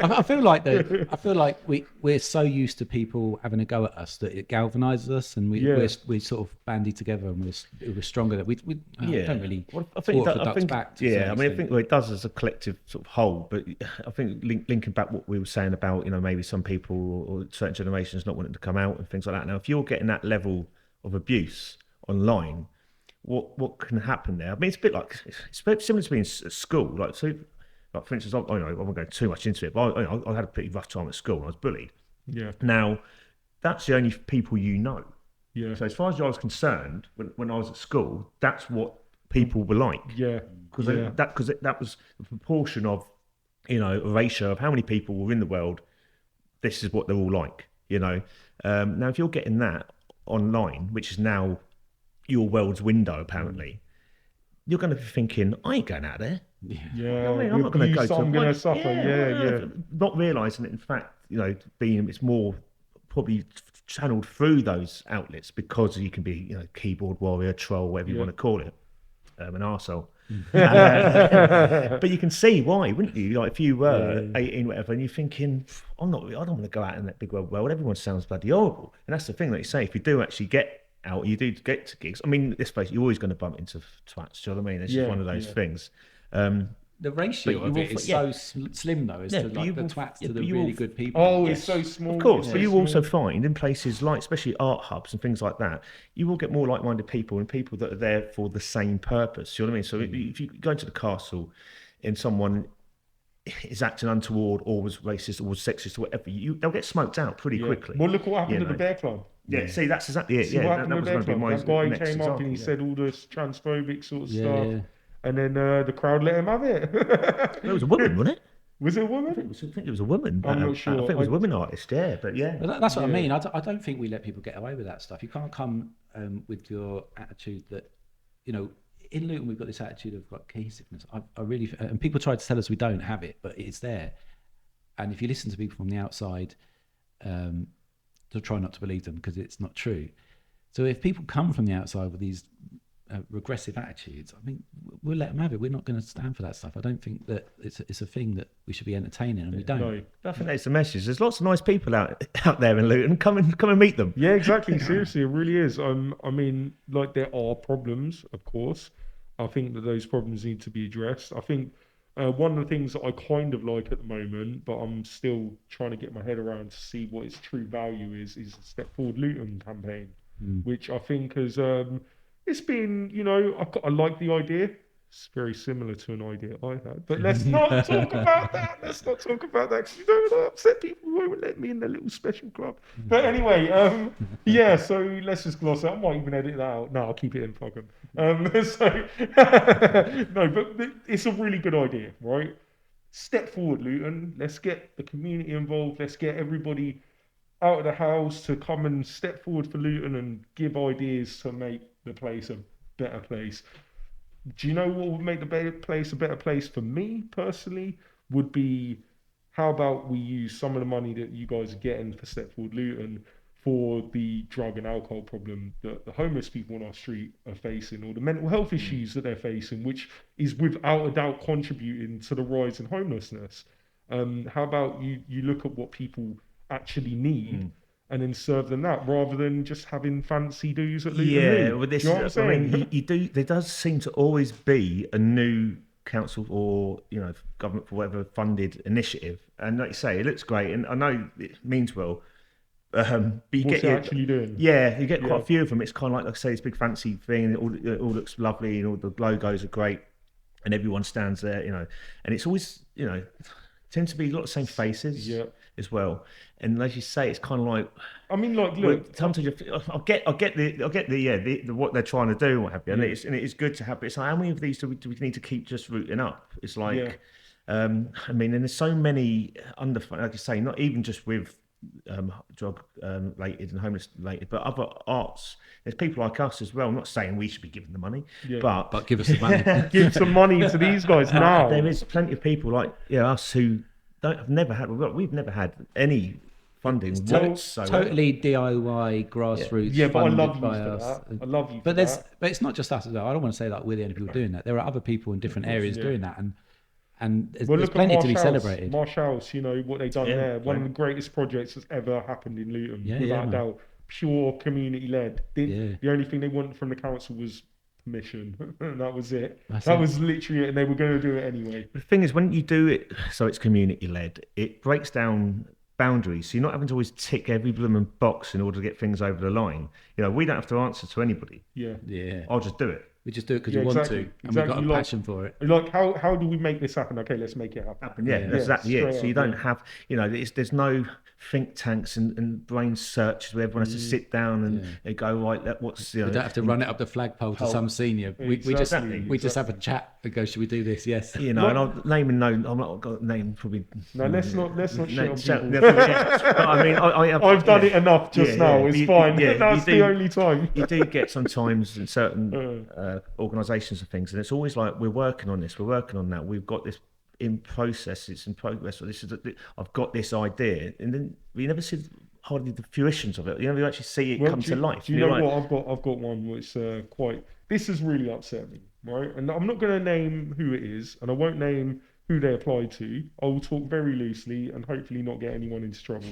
Speaker 3: I feel like we're so used to people having a go at us that it galvanizes us, and we sort of bandy together, and we're stronger. That we don't really.
Speaker 2: Well, I think
Speaker 3: back.
Speaker 2: I mean, I think it does as a collective sort of whole. But I think linking back what we were saying about, you know, maybe some people or certain generations not wanting to come out and things like that. Now, if you're getting that level of abuse online, what can happen there? I mean, it's a bit like, it's similar to being at school. Like, so, like, for instance, I won't go too much into it, but I had a pretty rough time at school and I was bullied.
Speaker 1: Yeah.
Speaker 2: Now, that's the only people you know.
Speaker 1: Yeah.
Speaker 2: So as far as I was concerned, when I was at school, that's what people were like.
Speaker 1: Yeah.
Speaker 2: Because that was the proportion of, you know, a ratio of how many people were in the world. This is what they're all like, you know. Now, if you're getting that online, which is now your world's window, apparently, you're going to be thinking, I ain't going out there.
Speaker 1: Yeah,
Speaker 2: I mean, I'm not going to go to.
Speaker 1: I'm going to suffer. Yeah.
Speaker 2: Not realising that, in fact, you know, it's more probably channeled through those outlets because you can be, you know, keyboard warrior, troll, whatever you want to call it, an arsehole. But you can see why, wouldn't you? Like, if you were 18, whatever, and you're thinking, I don't want to go out in that big world. Everyone sounds bloody horrible. And that's the thing that you say, if you do actually get out, you do get to gigs. I mean, let's face it, you're always going to bump into twats. Do you know what I mean? It's just one of those things.
Speaker 3: The ratio of it is so slim, though, as to like the twats to the really good people.
Speaker 1: Oh, it's so small.
Speaker 2: Of course, but you also find in places like, especially art hubs and things like that, you will get more like-minded people and people that are there for the same purpose. You know what I mean? So if you go into the castle and someone is acting untoward or was racist or was sexist or whatever, they'll get smoked out pretty quickly.
Speaker 1: Well, look what happened at the Bear Club.
Speaker 2: Yeah, see, that's exactly it.
Speaker 1: See what happened at the Bear Club. That guy came up and he said all this transphobic sort of stuff. Yeah. And then the crowd let him have it.
Speaker 2: It was a woman, wasn't it?
Speaker 1: Was it a woman?
Speaker 2: I think it was a woman.
Speaker 1: I'm not sure.
Speaker 2: I think it was a woman artist, but yeah.
Speaker 3: But that's what I mean. I don't think we let people get away with that stuff. You can't come with your attitude that, you know, in Luton we've got this attitude of like cohesiveness. I really, and people try to tell us we don't have it, but it's there. And if you listen to people from the outside, to try not to believe them because it's not true. So if people come from the outside with these regressive attitudes, I mean, we'll let them have it. We're not going to stand for that stuff. I don't think that it's a thing that we should be entertaining, and we don't.
Speaker 1: No.
Speaker 2: I think that's the message. There's lots of nice people out there in Luton. Come and meet them.
Speaker 1: Yeah, exactly. Seriously, it really is. I mean, like, there are problems, of course. I think that those problems need to be addressed. I think one of the things that I kind of like at the moment, but I'm still trying to get my head around to see what its true value is the Step Forward Luton campaign, which I think has, it's been, you know, I like the idea. It's very similar to an idea I had, but let's not talk about that. Let's not talk about that because you don't want to upset people who won't let me in their little special club. But anyway, yeah. So let's just gloss it. I might even edit that out. No, I'll keep it in. Fuck 'em. So no, but it's a really good idea, right? Step forward, Luton. Let's get the community involved. Let's get everybody out of the house to come and step forward for Luton and give ideas to make the place a better place. Do you know what would make the place a better place for me personally? Would be, how about we use some of the money that you guys are getting for Step Forward Luton for the drug and alcohol problem that the homeless people on our street are facing, or the mental health issues that they're facing, which is without a doubt contributing to the rise in homelessness. How about you look at what people actually need and then serve them that, rather than just having fancy do's at Luton.
Speaker 2: Yeah, well, this,
Speaker 1: you know what I'm saying?
Speaker 2: I mean, you do. There does seem to always be a new council or government for whatever funded initiative, and like you say, it looks great, and I know it means well. But you
Speaker 1: What's
Speaker 2: get
Speaker 1: it actually doing?
Speaker 2: Yeah, you get quite a few of them. It's kind of like I say, this big fancy thing, and it all looks lovely, and all the logos are great, and everyone stands there, and it's always tends to be a lot of the same faces as well. And as you say, it's kind of like,
Speaker 1: I mean, like, look,
Speaker 2: sometimes I get the what they're trying to do and what have you, and it is good to have. But it's like, how many of these do we need to keep just rooting up? It's like, I mean, and there's so many like you say, not even just with drug related and homeless related, but other arts. There's people like us as well. I'm not saying we should be giving the money, but
Speaker 3: give us the money.
Speaker 1: give some money to these guys now.
Speaker 2: There is plenty of people like us who we've never had any funding whatsoever.
Speaker 3: Totally DIY, grassroots.
Speaker 1: Yeah, but I love you
Speaker 3: by
Speaker 1: for
Speaker 3: us.
Speaker 1: that. I love you.
Speaker 3: But it's not just us. I don't want to say that we're the only people doing that. There are other people in different areas doing that, and there's plenty to be celebrated.
Speaker 1: Marshall's, what they've done there. One of the greatest projects that's ever happened in Luton, without a doubt. Pure community led. The only thing they wanted from the council was permission. That was it. That was literally it, and they were going to do it anyway.
Speaker 2: The thing is, when you do it so it's community led, it breaks down boundaries. So you're not having to always tick every blooming box in order to get things over the line. We don't have to answer to anybody.
Speaker 1: Yeah.
Speaker 2: I'll just do it.
Speaker 3: We just do it because we want to, and we've got a passion for it.
Speaker 1: Like, how do we make this happen? Okay, let's make it happen.
Speaker 2: Yeah, exactly it. So you don't have, there's no think tanks and brain searches where everyone has to sit down and go, right, what's...
Speaker 3: We don't have to run it up the flagpole to some senior. We just have a chat and go, should we do this? Yes.
Speaker 2: And I'm naming I'm not going to name probably...
Speaker 1: No, let's not shit on people.
Speaker 2: But I mean,
Speaker 1: I've done it enough just now. It's fine. That's the only time.
Speaker 2: You do get sometimes in certain organisations and things, and it's always like, we're working on this, we're working on that, we've got this in process, it's in progress, or I've got this idea, and then we never see hardly the fruitions of it. You actually see it come to life.
Speaker 1: Do you know what? I've got one which this has really upset me, right? And I'm not going to name who it is, and I won't name who they apply to. I will talk very loosely and hopefully not get anyone into trouble.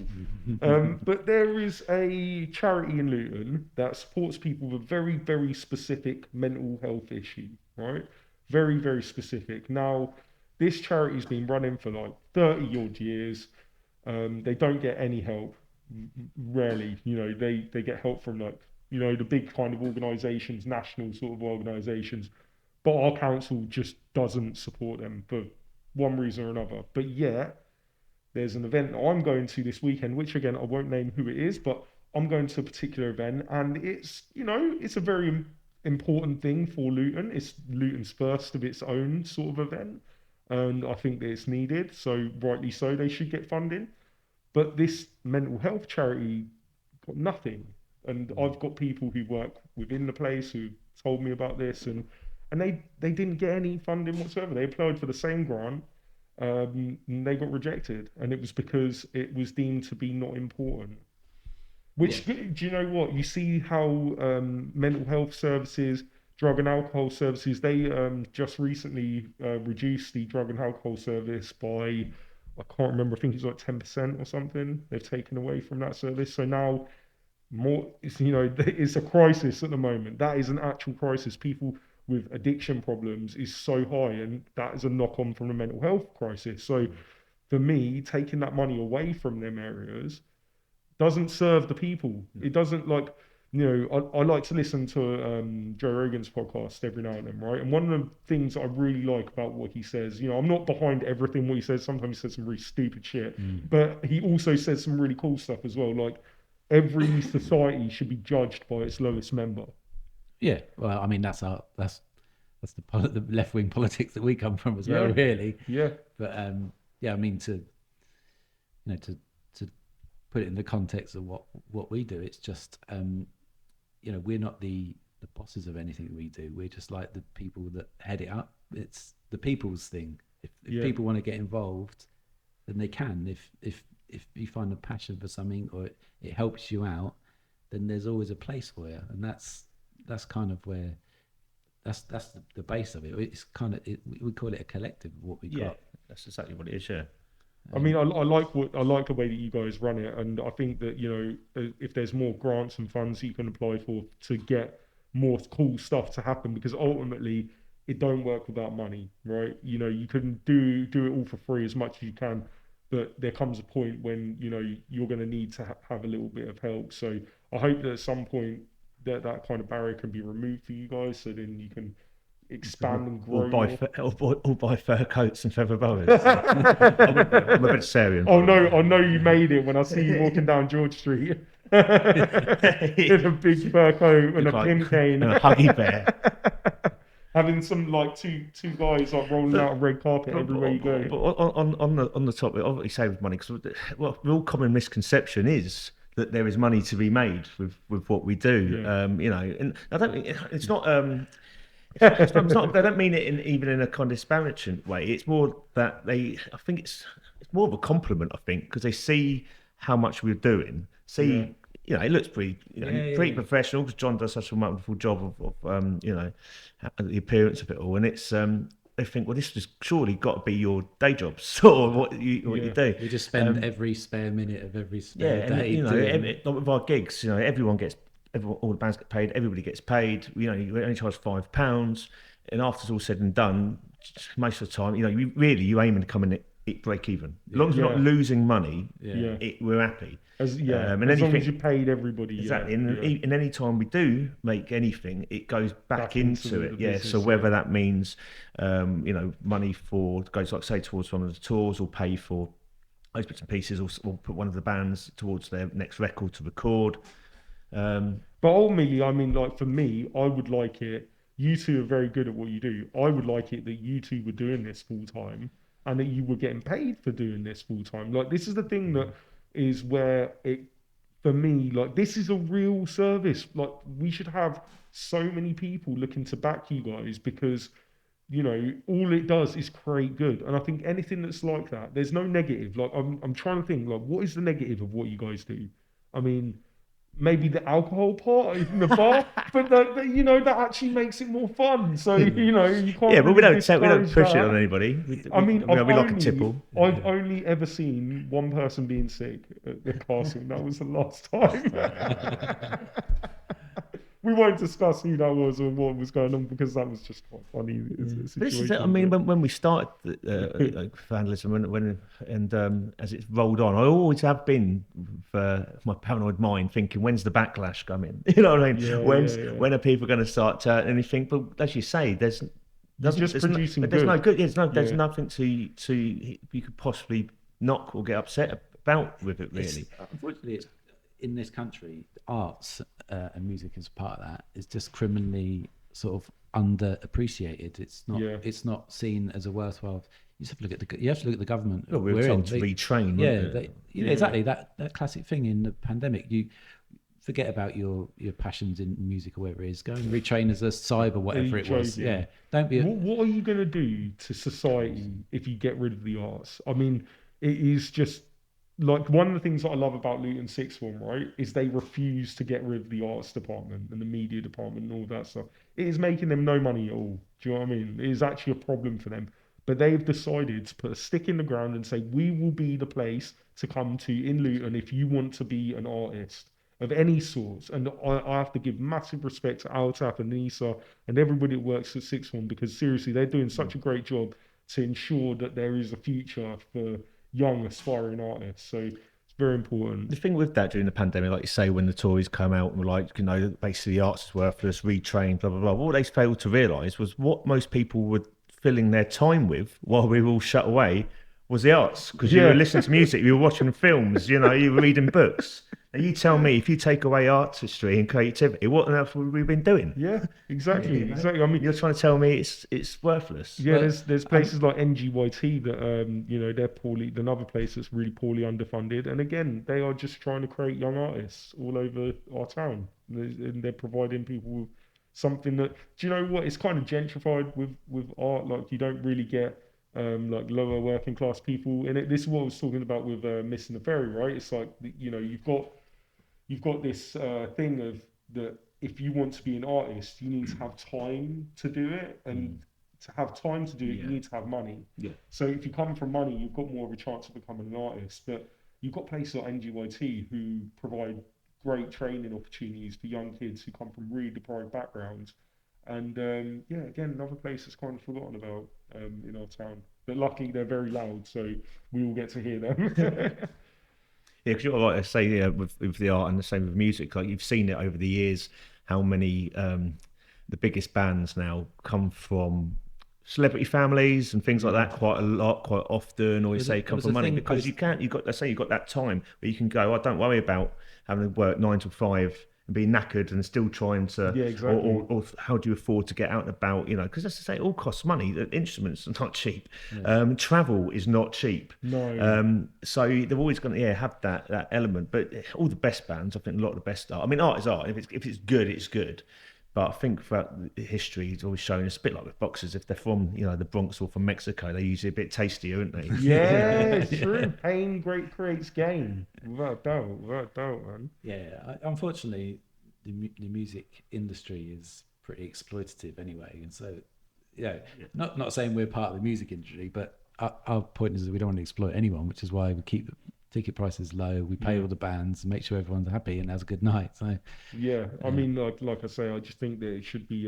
Speaker 1: But there is a charity in Luton that supports people with a very, very specific mental health issue, right? Very, very specific. Now, this charity's been running for like 30 odd years. They don't get any help, rarely. They get help from the big kind of organisations, national sort of organisations. But our council just doesn't support them for one reason or another. But yet, there's an event that I'm going to this weekend, which again, I won't name who it is, but I'm going to a particular event, and it's a very important thing for Luton. It's Luton's first of its own sort of event, and I think that it's needed, so rightly so, they should get funding. But this mental health charity got nothing, and I've got people who work within the place who told me about this, and they didn't get any funding whatsoever. They applied for the same grant, and they got rejected, and it was because it was deemed to be not important. Which, do you know what? You see how mental health services, drug and alcohol services, they just recently reduced the drug and alcohol service by, I can't remember, I think it's like 10% or something. They've taken away from that service. So now it's a crisis at the moment. That is an actual crisis. People with addiction problems is so high, and that is a knock-on from the mental health crisis. So for me, taking that money away from them areas doesn't serve the people. It doesn't, I like to listen to Joe Rogan's podcast every now and then, right? And one of the things I really like about what he says, I'm not behind everything what he says. Sometimes he says some really stupid shit, but he also says some really cool stuff as well. Like every society should be judged by its lowest member.
Speaker 3: Yeah, well, I mean that's the left wing politics that we come from as well, really.
Speaker 1: Yeah.
Speaker 3: But I mean to put it in the context of what we do, it's just we're not the bosses of anything we do. We're just like the people that head it up. It's the people's thing. If people want to get involved, then they can. If you find a passion for something or it helps you out, then there's always a place for you. And that's kind of where that's the base of it. It's kind of we call it a collective of what we got.
Speaker 2: That's exactly what it is. Yeah.
Speaker 1: I mean, I like the way that you guys run it, and I think that if there's more grants and funds that you can apply for to get more cool stuff to happen, because ultimately it don't work without money, right? You can do it all for free as much as you can, but there comes a point when you're going to need to have a little bit of help. So I hope that at some point that kind of barrier can be removed for you guys, so then you can expand and grow.
Speaker 2: Or buy fur coats and feather boas. I'm a vegetarian.
Speaker 1: Oh no, I know you made it when I see you walking down George Street in a big fur coat and a pin cane
Speaker 2: and a huggy bear.
Speaker 1: Having some like two guys like rolling out a red carpet everywhere you go.
Speaker 2: But on the topic, obviously save money, because the real common misconception is that there is money to be made with what we do. And I don't think it's not. It's not. They don't mean it even in a kind of disparaging way. It's more that I think it's more of a compliment. I think because they see how much we're doing. It looks pretty, pretty professional. Because John does such a wonderful job of the appearance of it all, and it's they think, well, this has surely got to be your day job, sort of what you do.
Speaker 3: We just spend every spare minute of every spare day.
Speaker 2: And, with our gigs, everyone gets. All the bands get paid. Everybody gets paid. You only charge £5, and after it's all said and done, most of the time, you aim to come in at break even. As long as we're not losing money, we're happy.
Speaker 1: As long as you paid everybody.
Speaker 2: Exactly. And any time we do make anything, it goes back into it. Business, so whether that means, money goes like say towards one of the tours, or pay for those bits and pieces, or put one of the bands towards their next record to record.
Speaker 1: But ultimately, I mean, like for me, I would like it. You two are very good at what you do. I would like it that you two were doing this full time, and that you were getting paid for doing this full time. Like this is the thing that is where it, for me, like this is a real service. Like we should have so many people looking to back you guys, because all it does is create good. And I think anything that's like that, there's no negative. Like I'm trying to think, like what is the negative of what you guys do? I mean, maybe the alcohol part in the bar, but that actually makes it more fun. So you can't.
Speaker 2: Yeah, but we don't push it on anybody. We like a tipple.
Speaker 1: I've only ever seen one person being sick at the castle. That was the last time. We won't discuss who that was or what was going on, because that was just quite funny.
Speaker 2: This is it. I mean, when we started vandalism, as it's rolled on, I always have been, for my paranoid mind, thinking, when's the backlash coming? You know what I mean? When are people going to start turning anything? But as you say, there's
Speaker 1: producing good.
Speaker 2: There's no good. There's nothing to you could possibly knock or get upset about with it. Really,
Speaker 3: unfortunately, in this country, arts and music as part of that is just criminally sort of underappreciated. It's not. It's not seen as a worthwhile. You have to look at the government.
Speaker 2: Well, we're told to retrain.
Speaker 3: Exactly. That classic thing in the pandemic. You forget about your passions in music or whatever it is. Go and retrain as a cyber, whatever it was. Yeah. Don't be.
Speaker 1: What are you going to do to society if you get rid of the arts? I mean, it is just. Like one of the things that I love about Luton Sixth Form, right, is they refuse to get rid of the arts department and the media department and all that stuff. It is making them no money at all. Do you know what I mean? It is actually a problem for them. But they've decided to put a stick in the ground and say, we will be the place to come to in Luton if you want to be an artist of any sort. And I have to give massive respect to Altaf and Nisa and everybody that works at Sixth Form, because seriously, they're doing such a great job to ensure that there is a future for young aspiring artists. So very important.
Speaker 2: The thing with that during the pandemic, like you say, when the Tories come out and were like, basically the arts is worthless, retrain, blah, blah, blah. What they failed to realise was what most people were filling their time with while we were all shut away was the arts. Because you were listening to music, you were watching films, you were reading books. And you tell me, if you take away artistry and creativity, what on earth would we been doing?
Speaker 1: Yeah, exactly, exactly. I mean,
Speaker 2: you're trying to tell me it's worthless.
Speaker 1: Yeah, there's places like NGYT that they're poorly. Another place that's really poorly underfunded, and again, they are just trying to create young artists all over our town, and they're providing people with something that. Do you know what? It's kind of gentrified with art. Like you don't really get like lower working class people in it. This is what I was talking about with Missing the Ferry, right? It's like you've got this thing of that if you want to be an artist, you need to have time to do it, and to have time to do it, you need to have money. Yeah. So if you come from money, you've got more of a chance of becoming an artist. But you've got places like NGYT who provide great training opportunities for young kids who come from really deprived backgrounds. And again, another place that's kind of forgotten about in our town. But luckily, they're very loud, so we all get to hear them.
Speaker 2: Yeah, because you're like I say, with the art and the same with music, like you've seen it over the years, how many the biggest bands now come from celebrity families and things like that quite a lot, quite often, or you say come from money because you've got that time where you can go, don't worry about having to work 9 to 5 and be knackered and still trying to, or how do you afford to get out and about, because as I say, it all costs money. The instruments are not cheap. Travel is not cheap.
Speaker 1: No.
Speaker 2: So they're always going to have that element. But all the best bands, I think a lot of the best art. I mean, art is art. If it's good, it's good. But I think throughout history, it's always shown, it's a bit like with boxers. If they're from, the Bronx or from Mexico, they're usually a bit tastier, aren't they?
Speaker 1: Yeah, it's true. Pain creates gain. Without doubt, man.
Speaker 3: Yeah, unfortunately, the music industry is pretty exploitative anyway. And so, not saying we're part of the music industry, but our point is that we don't want to exploit anyone, which is why we keep the ticket prices low, we pay all the bands, make sure everyone's happy and has a good night. So
Speaker 1: I mean, like I say, I just think that it should be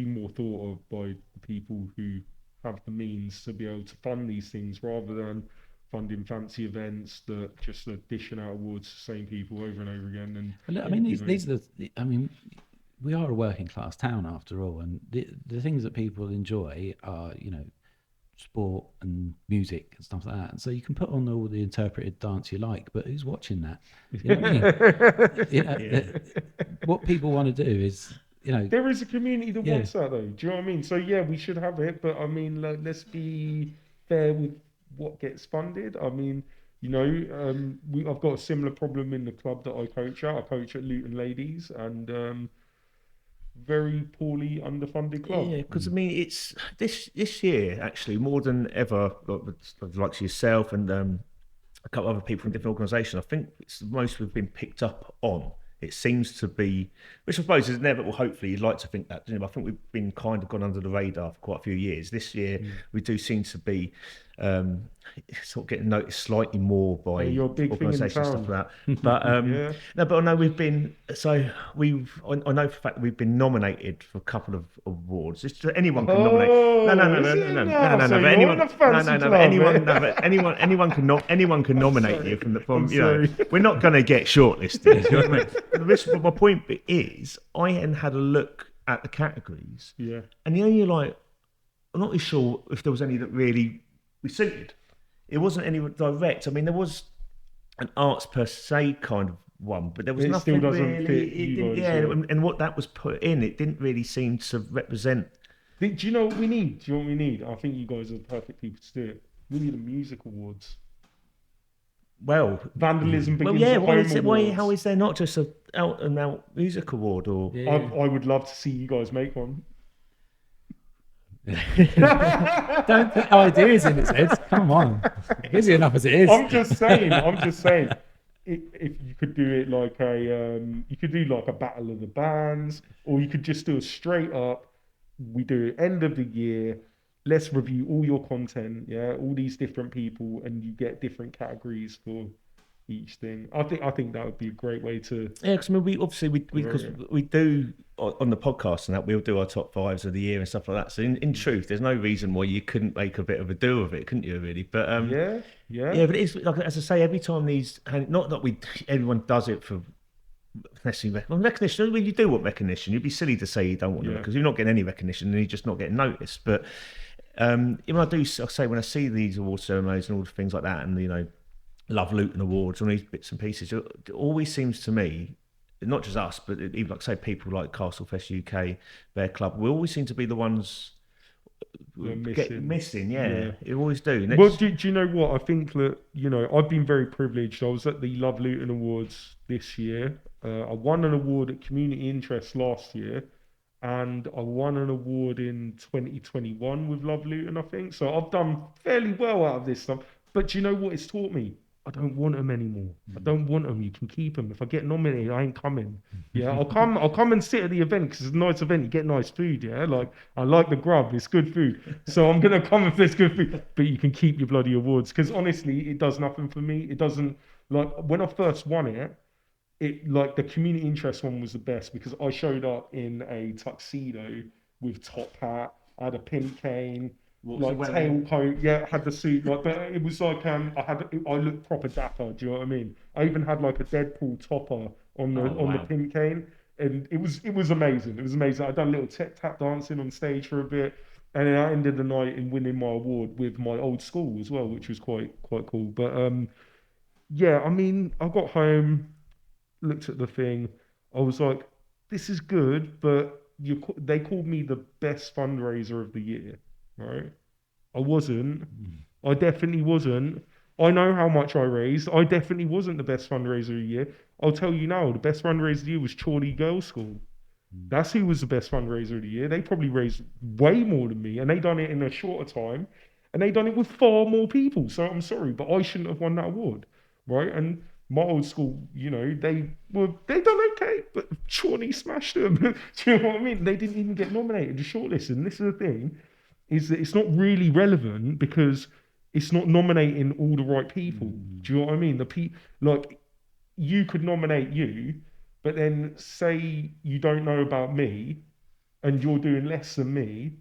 Speaker 1: more thought of by the people who have the means to be able to fund these things, rather than funding fancy events that just are dishing out awards to the same people over and over again. And
Speaker 3: I mean, these are we are a working class town after all, and the things that people enjoy are sport and music and stuff like that. And so you can put on all the interpreted dance you like, but who's watching that? You know what I mean? What people want to do is,
Speaker 1: there is a community that wants that though. Do you know what I mean? So we should have it, but I mean, let's be fair with what gets funded. I mean, I've got a similar problem in the club that I coach at. I coach at Luton Ladies, and very poorly underfunded club.
Speaker 2: Yeah, because I mean, it's this year actually more than ever. Like yourself and a couple of other people from different organisations, I think it's the most we've been picked up on. It seems to be, which I suppose is inevitable. Hopefully, you'd like to think that. I think we've been kind of gone under the radar for quite a few years. This year, we do seem to be sort of getting noticed slightly more by organisations and stuff like that. But no, but I know we've been. So I know for a fact that we've been nominated for a couple of awards. It's just, anyone can nominate. No. But anyone can nominate you from we're not going to get shortlisted. You know what I mean? My point is, I hadn't had a look at the categories.
Speaker 1: Yeah.
Speaker 2: And you're like, I'm not really sure if there was any that really we suited. It wasn't any direct. I mean, there was an arts per se kind of one, but there was nothing
Speaker 1: still doesn't
Speaker 2: really.
Speaker 1: Fit you guys,
Speaker 2: and what that was put in, it didn't really seem to represent.
Speaker 1: Do you know what we need? I think you guys are the perfect people to do it. We need a music awards.
Speaker 2: Well,
Speaker 1: Vandalism Begins.
Speaker 2: How is there not just an out and out music award? Or
Speaker 1: I would love to see you guys make one.
Speaker 3: Don't put ideas in its head. Come on, busy enough as it is.
Speaker 1: I'm just saying. If you could do it like you could do like a battle of the bands, or you could just do a straight up. We do it end of the year. Let's review all your content. Yeah, all these different people, and you get different categories for, each thing. I think that would be a great way to.
Speaker 2: Yeah, because I mean, because we do on the podcast and that we'll do our top fives of the year and stuff like that. So in truth, there's no reason why you couldn't make a bit of a do of it, couldn't you? Really, but yeah. But it's like, as I say, every time not that everyone does it for recognition. When you do want recognition, you'd be silly to say you don't want it because you're not getting any recognition and you're just not getting noticed. But when I see these award ceremonies and all the things like that, and Love Luton Awards, all these bits and pieces, it always seems to me, not just us, but even like say people like Castlefest UK, their club, we always seem to be the ones missing. Yeah, you always do.
Speaker 1: Well, do you know what? I think that I've been very privileged. I was at the Love Luton Awards this year. I won an award at Community Interest last year, and I won an award in 2021 with Love Luton, I think. So I've done fairly well out of this stuff. But do you know what it's taught me? I don't want them anymore. I don't want them. You can keep them. If I get nominated, I ain't coming. Yeah, I'll come and sit at the event because it's a nice event. You get nice food. Yeah, like I like the grub. It's good food. So I'm gonna come if there's good food. But you can keep your bloody awards because honestly, it does nothing for me. It doesn't when I first won it. The community interest one was the best because I showed up in a tuxedo with top hat. I had a pink cane. Tailcoat, had the suit, but it was like I looked proper dapper. Do you know what I mean? I even had like a Deadpool topper on the pin cane, and it was amazing. It was amazing. I done a little tap dancing on stage for a bit, and then I ended the night in winning my award with my old school as well, which was quite cool. But I mean, I got home, looked at the thing, I was like, this is good, but they called me the best fundraiser of the year. Right, I wasn't. I definitely wasn't. I know how much I raised. I definitely wasn't the best fundraiser of the year. I'll tell you now, the best fundraiser of the year was Chorley Girls' School. That's who was the best fundraiser of the year. They probably raised way more than me, and they done it in a shorter time, and they done it with far more people. So I'm sorry, but I shouldn't have won that award, right? And my old school, they done okay, but Chorley smashed them. Do you know what I mean? They didn't even get nominated to shortlist. And this is the thing. Is that it's not really relevant because it's not nominating all the right people. Do you know what I mean? You could nominate you, but then say you don't know about me and you're doing less than me.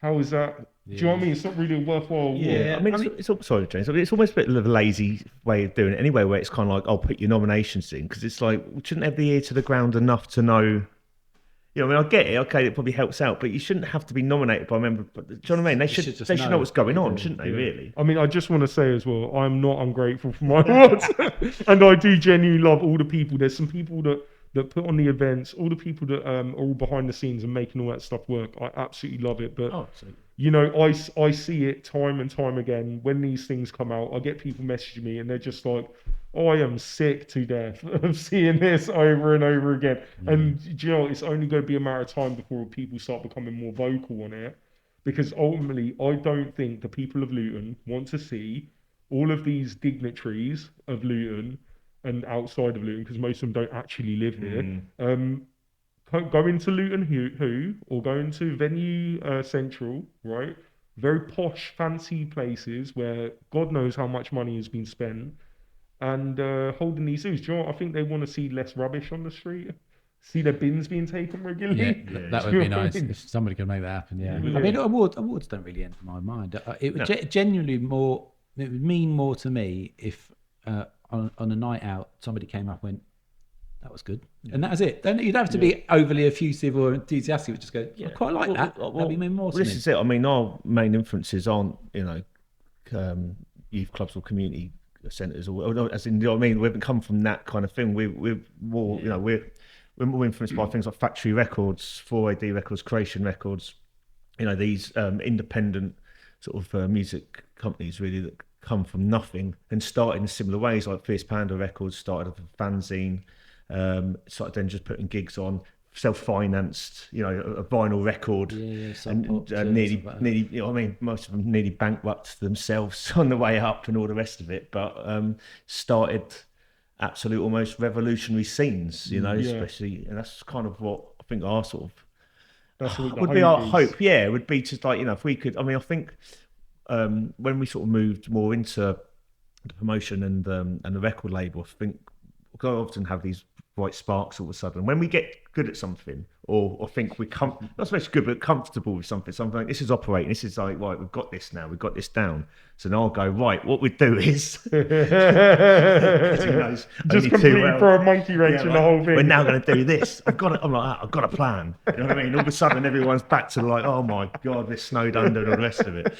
Speaker 1: How is that? Do you know what I mean? It's not really a worthwhile award.
Speaker 2: Yeah, I mean, it's sorry, James. I mean, it's almost a bit of a lazy way of doing it anyway, where it's kind of like, I'll put your nominations in, because it's like, shouldn't have the ear to the ground enough to know. I mean, I get it. Okay, it probably helps out, but you shouldn't have to be nominated by a member. Do you know what I mean? They should know what's going on, shouldn't they? Really? I mean,
Speaker 1: I just want to say as well, I'm not ungrateful for my awards, and I do genuinely love all the people. There's some people that put on the events, all the people that are all behind the scenes and making all that stuff work. I absolutely love it, but I see it time and time again when these things come out. I get people messaging me and they're just like, I am sick to death of seeing this over and over again. And it's only going to be a matter of time before people start becoming more vocal on it, because ultimately I don't think the people of Luton want to see all of these dignitaries of Luton and outside of Luton, because most of them don't actually live here, going to Luton or going to Venue Central, right? Very posh, fancy places where God knows how much money has been spent, and holding these zoos. Do you know what? I think they want to see less rubbish on the street, see their bins being taken regularly.
Speaker 3: Yeah, that would be nice if somebody could make that happen. Yeah, I mean, awards don't really enter my mind. It would genuinely more. It would mean more to me if on a night out somebody came up and went, that was good, and that was it. Then you'd have to be overly effusive or enthusiastic. Would just go, I quite like that. That'd be more to me.
Speaker 2: This is it. I mean, our main influences aren't youth clubs or community centres, or as in, you know what I mean, we haven't come from that kind of thing. We're more, we're more influenced by things like Factory Records, 4AD Records, Creation Records. These independent sort of music companies really that come from nothing and started in similar ways, like Fierce Panda Records started as a fanzine, started then just putting gigs on, self-financed, a vinyl record, and nearly, most of them nearly bankrupt themselves on the way up and all the rest of it, but started absolute almost revolutionary scenes, especially, and that's kind of what I think our sort of would be our hope. Yeah, would be just like, if we could. I mean, I think when we sort of moved more into promotion and the record label, I think I often have these bright sparks all of a sudden. When we get good at something, or think we're not especially good, but comfortable with something like this is operating, this is like, right, we've got this now, we've got this down. So now I'll go, right, what we do is
Speaker 1: just completely throw a monkey wrench in the whole thing.
Speaker 2: We're now going to do this. I've got a plan. You know what I mean? All of a sudden, everyone's back to like, oh my God, this snowed under and all the rest of it.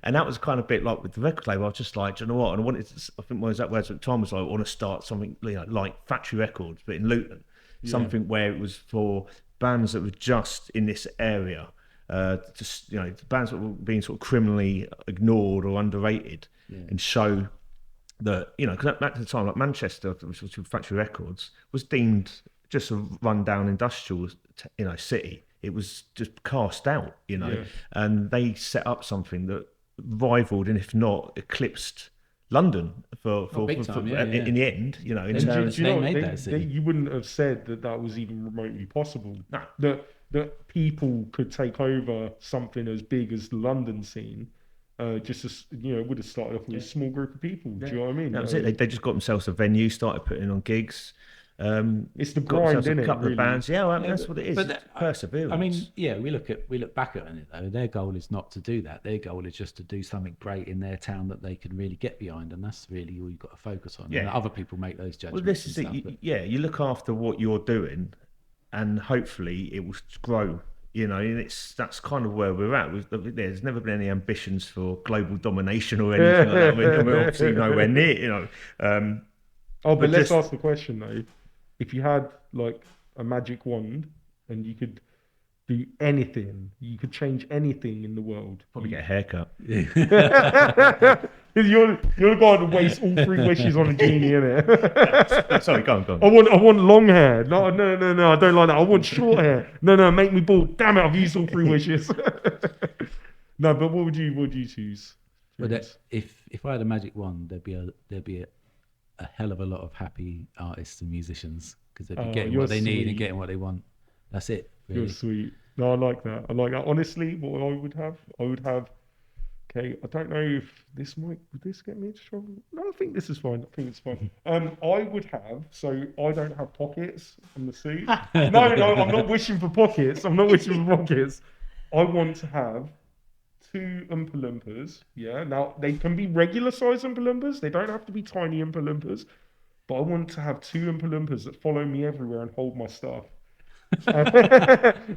Speaker 2: And that was kind of a bit like with the record label. I was just like, do you know what? And I think my exact words at the time was like, I want to start something like Factory Records, but in Luton. Something where it was for bands that were just in this area, just bands that were being sort of criminally ignored or underrated, and show that because at the time, like Manchester, which was Factory Records, was deemed just a rundown industrial city. It was just cast out, and they set up something that rivaled and if not eclipsed London for in the end, in terms
Speaker 1: you wouldn't have said that was even remotely possible. No. That people could take over something as big as the London scene, just as would have started off with a small group of people. Do you know what I mean?
Speaker 2: That was it. They just got themselves a venue, started putting on gigs.
Speaker 1: It's the grind, isn't it?
Speaker 2: A couple
Speaker 1: really?
Speaker 2: of bands, that's what it is. But perseverance.
Speaker 3: I mean, we look back at it though. Their goal is not to do that. Their goal is just to do something great in their town that they can really get behind, and that's really all you've got to focus on. And other people make those judgments.
Speaker 2: Well, this is it. You look after what you're doing, and hopefully it will grow. And that's kind of where we're at. There's never been any ambitions for global domination or anything like that. We're obviously nowhere near.
Speaker 1: But let's ask the question though. If you had like a magic wand and you could do anything, you could change anything in the world.
Speaker 2: Probably get a haircut.
Speaker 1: You're the guy that wastes all 3 wishes on a genie, innit?
Speaker 2: Sorry, go on.
Speaker 1: I want long hair. No, I don't like that. I want short hair. No, make me bald. Damn it, I've used all 3 wishes. No, but what would you choose?
Speaker 3: Well, if I had a magic wand, there'd be a hell of a lot of happy artists and musicians because they'd be getting what they need and getting what they want. That's it. Really.
Speaker 1: You're sweet. No, I like that. Honestly, what I would have. Okay, I don't know if would this get me into trouble? No, I think this is fine. I think it's fine. I would have, so I don't have pockets on the suit. No, I'm not wishing for pockets. I want to have 2 Oompa Loompas. Now they can be regular size Oompa Loompas. They don't have to be tiny Oompa Loompas. But I want to have 2 Oompa Loompas that follow me everywhere and hold my stuff.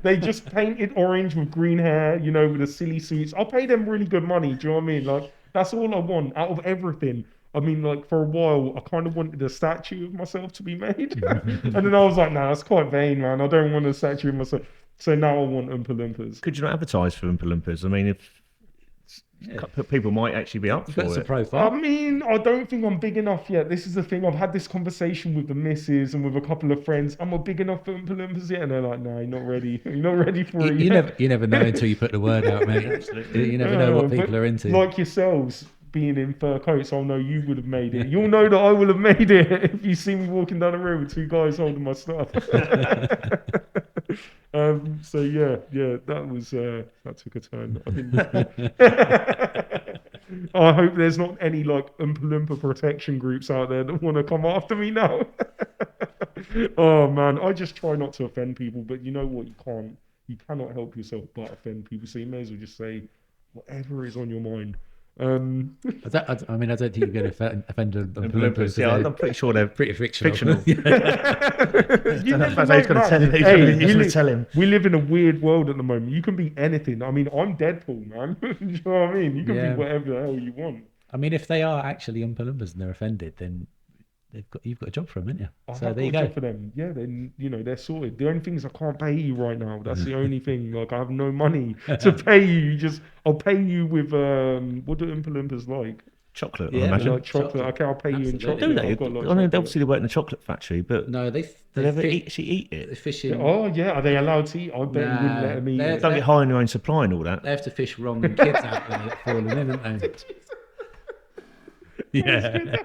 Speaker 1: They just painted orange with green hair, with the silly suits. I'll pay them really good money. Do you know what I mean? Like that's all I want out of everything. I mean, like for a while, I kind of wanted a statue of myself to be made, and then I was like, nah, that's quite vain, man. I don't want a statue of myself. So now I want Oompa Loompas.
Speaker 2: Could you not advertise for Oompa Loompas? I mean, if people might actually be up for it.
Speaker 3: A profile.
Speaker 1: I mean, I don't think I'm big enough yet. This is the thing. I've had this conversation with the missus and with a couple of friends. I'm not big enough for Oompa Loompas yet, and they're like, "No, you're not ready. You're not ready for it."
Speaker 3: You never know until you put the word out, mate. Absolutely. You never know what people are into.
Speaker 1: Like yourselves being in fur coats, I'll know you would have made it. You'll know that I will have made it if you see me walking down the road with 2 guys holding my stuff. So that took a turn. I hope there's not any like Oompa Loompa protection groups out there that want to come after me now. Oh man, I just try not to offend people, but you know what? You cannot help yourself but offend people. So you may as well just say whatever is on your mind.
Speaker 3: I don't think you're going to offend Oompa Loompas.
Speaker 2: Yeah, I'm pretty sure they're
Speaker 3: pretty fictional.
Speaker 2: He's going to tell him.
Speaker 1: We live in a weird world at the moment. You can be anything. I mean, I'm Deadpool, man. Do you know what I mean? You can be whatever the hell you want.
Speaker 3: I mean, if they are actually Oompa Loompas and they're offended, then you've got a job for them, haven't you? So there you go.
Speaker 1: For them. Yeah, then they're sorted. The only thing is I can't pay you right now. That's the only thing. Like I have no money to pay you. I'll pay you with what do Oompa Loompas like?
Speaker 2: Chocolate, I imagine.
Speaker 1: Like chocolate. Okay, I'll pay you in chocolate.
Speaker 2: Do they? I mean, obviously they work in a chocolate factory, but
Speaker 3: no, they
Speaker 2: actually eat it.
Speaker 3: They fish in.
Speaker 1: Oh yeah, are they allowed to eat? I bet you wouldn't let them eat.
Speaker 2: Don't get high on your own supply and all that.
Speaker 3: They have to fish wrong and kids out there that falling in, don't they? Yeah,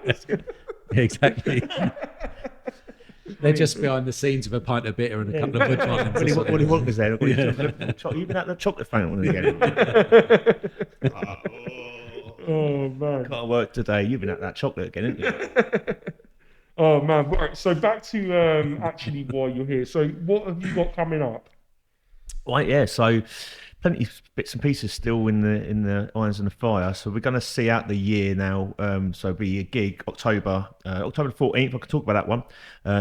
Speaker 3: exactly. They're just behind the scenes with a pint of bitter and a couple of wood lines.
Speaker 2: What do you want is there? You've been at the chocolate fountain again.
Speaker 1: Oh man.
Speaker 2: Can't work today. You've been at that chocolate again, haven't you?
Speaker 1: Oh man. Right. So back to actually why you're here. So what have you got coming up?
Speaker 2: Right, yeah. So plenty of bits and pieces still in the irons in the fire. So we're going to see out the year now. So it'll be a gig October the 14th. I could talk about that one.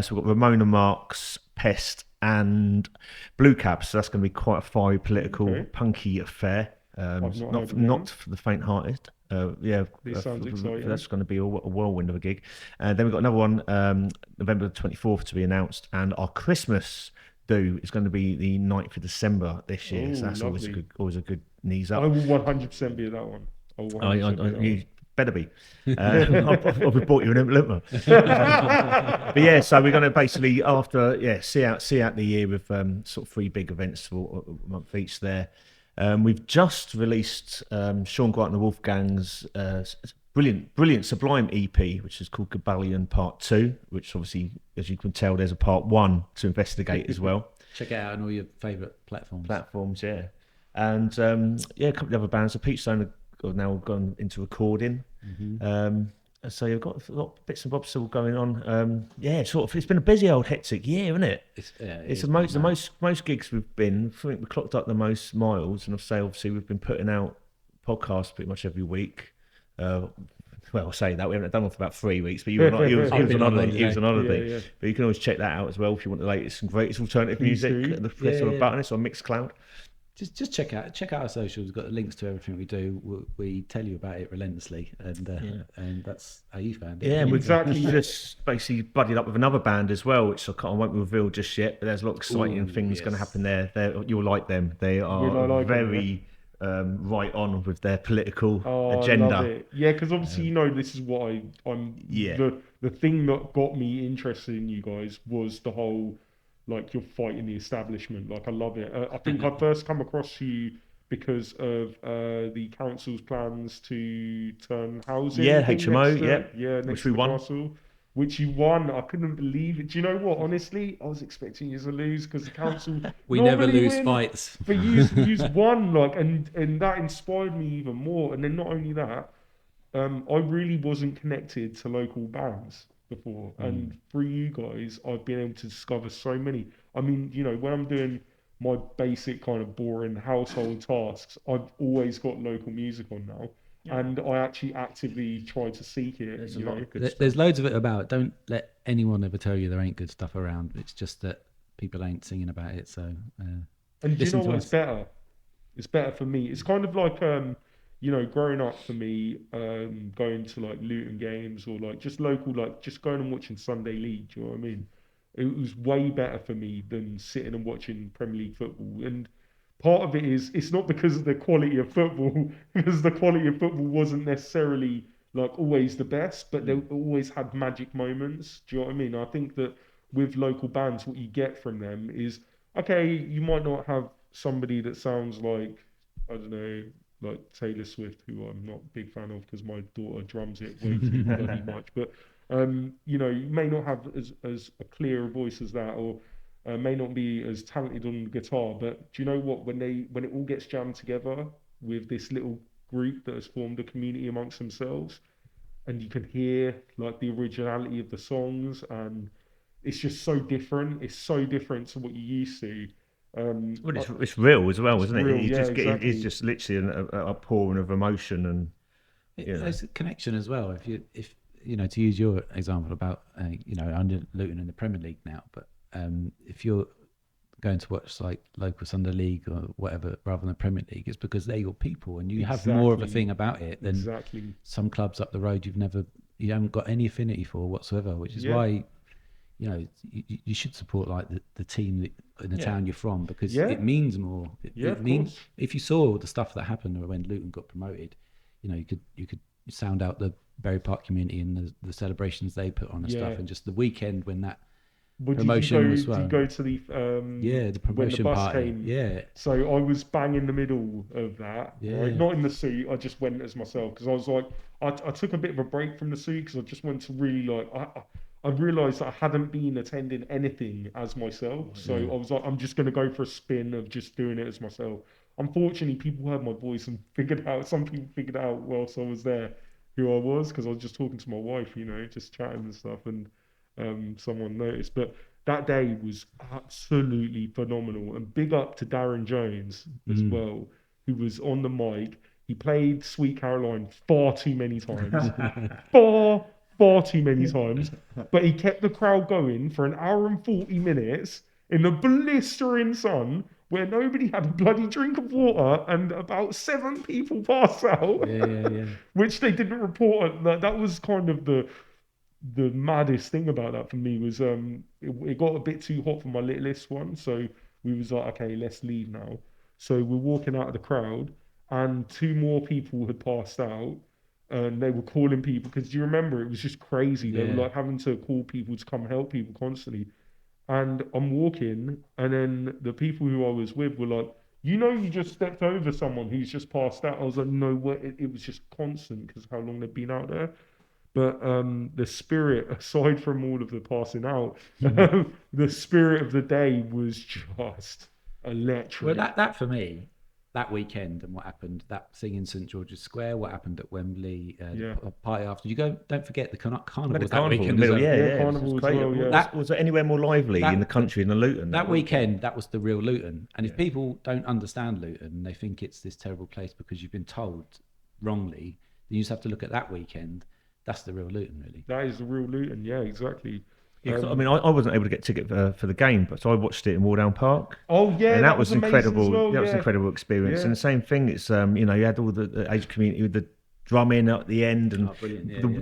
Speaker 2: So we've got Ramona Marks, Pest, and Blue Cabs. So that's going to be quite a fiery, political, punky affair. Not for the faint-hearted.
Speaker 1: This sounds exciting.
Speaker 2: That's going to be a whirlwind of a gig. Then we've got another one, November the 24th to be announced, and our Christmas do is going to be the 9th of December this year. So that's always a good knees up.
Speaker 1: I will 100% be at that one.
Speaker 2: You better be. I'll be bought you an implement. But yeah, so we're going to basically see out the year with sort of 3 big events for a month each there. We've just released Sean Grant and the Wolfgang's brilliant Sublime EP, which is called Gabalion Part 2, which obviously, as you can tell, there's a Part 1 to investigate as well.
Speaker 3: Check it out on all your favourite platforms.
Speaker 2: Yeah. And a couple of other bands. So Peachstone have now gone into recording. So you've got a lot of bits and bobs still going on. It's been a busy old hectic year, isn't it? It's the most gigs we've been. I think we clocked up the most miles, and obviously we've been putting out podcasts pretty much every week. I'll say that we haven't done one for about 3 weeks, but he was on holiday. Yeah. But you can always check that out as well if you want the latest and greatest alternative music at the press of a button. It's on Mixcloud.
Speaker 3: Just check out our socials. We've got the links to everything we do. We tell you about it relentlessly, and that's how you found it.
Speaker 2: Yeah, and we've just basically buddied up with another band as well, which I won't reveal just yet. But there's a lot of exciting things going to happen there. You'll like them. They are very right on with their political agenda.
Speaker 1: I love it. Yeah, because obviously this is what I'm. Yeah. The thing that got me interested in you guys was the whole. Like you're fighting the establishment. Like I love it. I think I first come across you because of the council's plans to turn housing.
Speaker 2: Yeah, HMO.
Speaker 1: Which we won. Which you won. I couldn't believe it. Do you know what? Honestly, I was expecting you to lose because the council.
Speaker 3: We never lose fights.
Speaker 1: But you won, and that inspired me even more. And then not only that, I really wasn't connected to local bands before, and through you guys I've been able to discover so many. I mean, when I'm doing my basic kind of boring household tasks, I've always got local music on now, and I actually actively try to seek it.
Speaker 3: There's a lot of good stuff. There's loads of it about. Don't let anyone ever tell you there ain't good stuff around. It's just that people ain't singing about it. So
Speaker 1: and do you know what? It's better. It's better for me. It's kind of like growing up for me, going to like Luton games or like just local, like just going and watching Sunday League. Do you know what I mean? It was way better for me than sitting and watching Premier League football. And part of it is it's not because of the quality of football, because the quality of football wasn't necessarily like always the best, but they always had magic moments. Do you know what I mean? I think that with local bands, what you get from them is, okay, you might not have somebody that sounds like, I don't know, like Taylor Swift, who I'm not a big fan of because my daughter drums it way too bloody much. But you may not have as a clear a voice as that, or may not be as talented on the guitar. But do you know what? When it all gets jammed together with this little group that has formed a community amongst themselves, and you can hear like the originality of the songs, and it's just so different. It's so different to what you used to.
Speaker 2: It's real as well, isn't it?
Speaker 1: Real, exactly.
Speaker 2: It's just literally an outpouring of emotion, and
Speaker 3: there's a connection as well. If to use your example about under Luton in the Premier League now, but if you're going to watch like local Sunday League or whatever rather than the Premier League, it's because they're your people, and you have more of a thing about it than some clubs up the road you haven't got any affinity for whatsoever, which is why. You should support like the team in the town you're from, because it means more. It means if you saw the stuff that happened when Luton got promoted, you could sound out the Berry Park community and the celebrations they put on and stuff, and just the weekend when that promotion was. Did you go to
Speaker 1: the
Speaker 3: the promotion
Speaker 1: when the bus
Speaker 3: party?
Speaker 1: Came?
Speaker 3: Yeah.
Speaker 1: So I was bang in the middle of that.
Speaker 3: Yeah.
Speaker 1: Right? Not in the suit. I just went as myself because I was like, I took a bit of a break from the suit because I just wanted to really like. I realised that I hadn't been attending anything as myself. So I was like, I'm just going to go for a spin of just doing it as myself. Unfortunately, people heard my voice and some people figured it out whilst I was there. who I was because I was just talking to my wife, just chatting and stuff, and someone noticed. But that day was absolutely phenomenal, and big up to Darren Jones as well, who was on the mic. He played Sweet Caroline far too many times, far too many times, but he kept the crowd going for an hour and 40 minutes in the blistering sun where nobody had a bloody drink of water and about 7 people passed out, which they didn't report. That was kind of the maddest thing about that for me was it got a bit too hot for my littlest one, so we was like, okay, let's leave now. So we're walking out of the crowd, and 2 more people had passed out, and they were calling people because do you remember it was just crazy? They were like having to call people to come help people constantly. And I'm walking, and then the people who I was with were like, you just stepped over someone who's just passed out. I was like, no, it was just constant because how long they'd been out there. But the spirit, aside from all of the passing out, the spirit of the day was just electric.
Speaker 3: Well, that for me, that weekend and what happened, that thing in St George's Square, what happened at Wembley, party after. Don't forget the carnival that weekend.
Speaker 1: Carnival as well.
Speaker 2: Was there anywhere more lively in the country than Luton?
Speaker 3: That weekend, that was the real Luton. And if people don't understand Luton, they think it's this terrible place because you've been told wrongly, then you just have to look at that weekend. That's the real Luton, really.
Speaker 1: That is the real Luton, yeah, exactly.
Speaker 2: Yeah, I wasn't able to get a ticket for the game, but so I watched it in Wardown Park.
Speaker 1: Oh yeah,
Speaker 2: and that was incredible.
Speaker 1: Well,
Speaker 2: that was an incredible experience. And the same thing, it's you had all the age community with the drumming at the end, and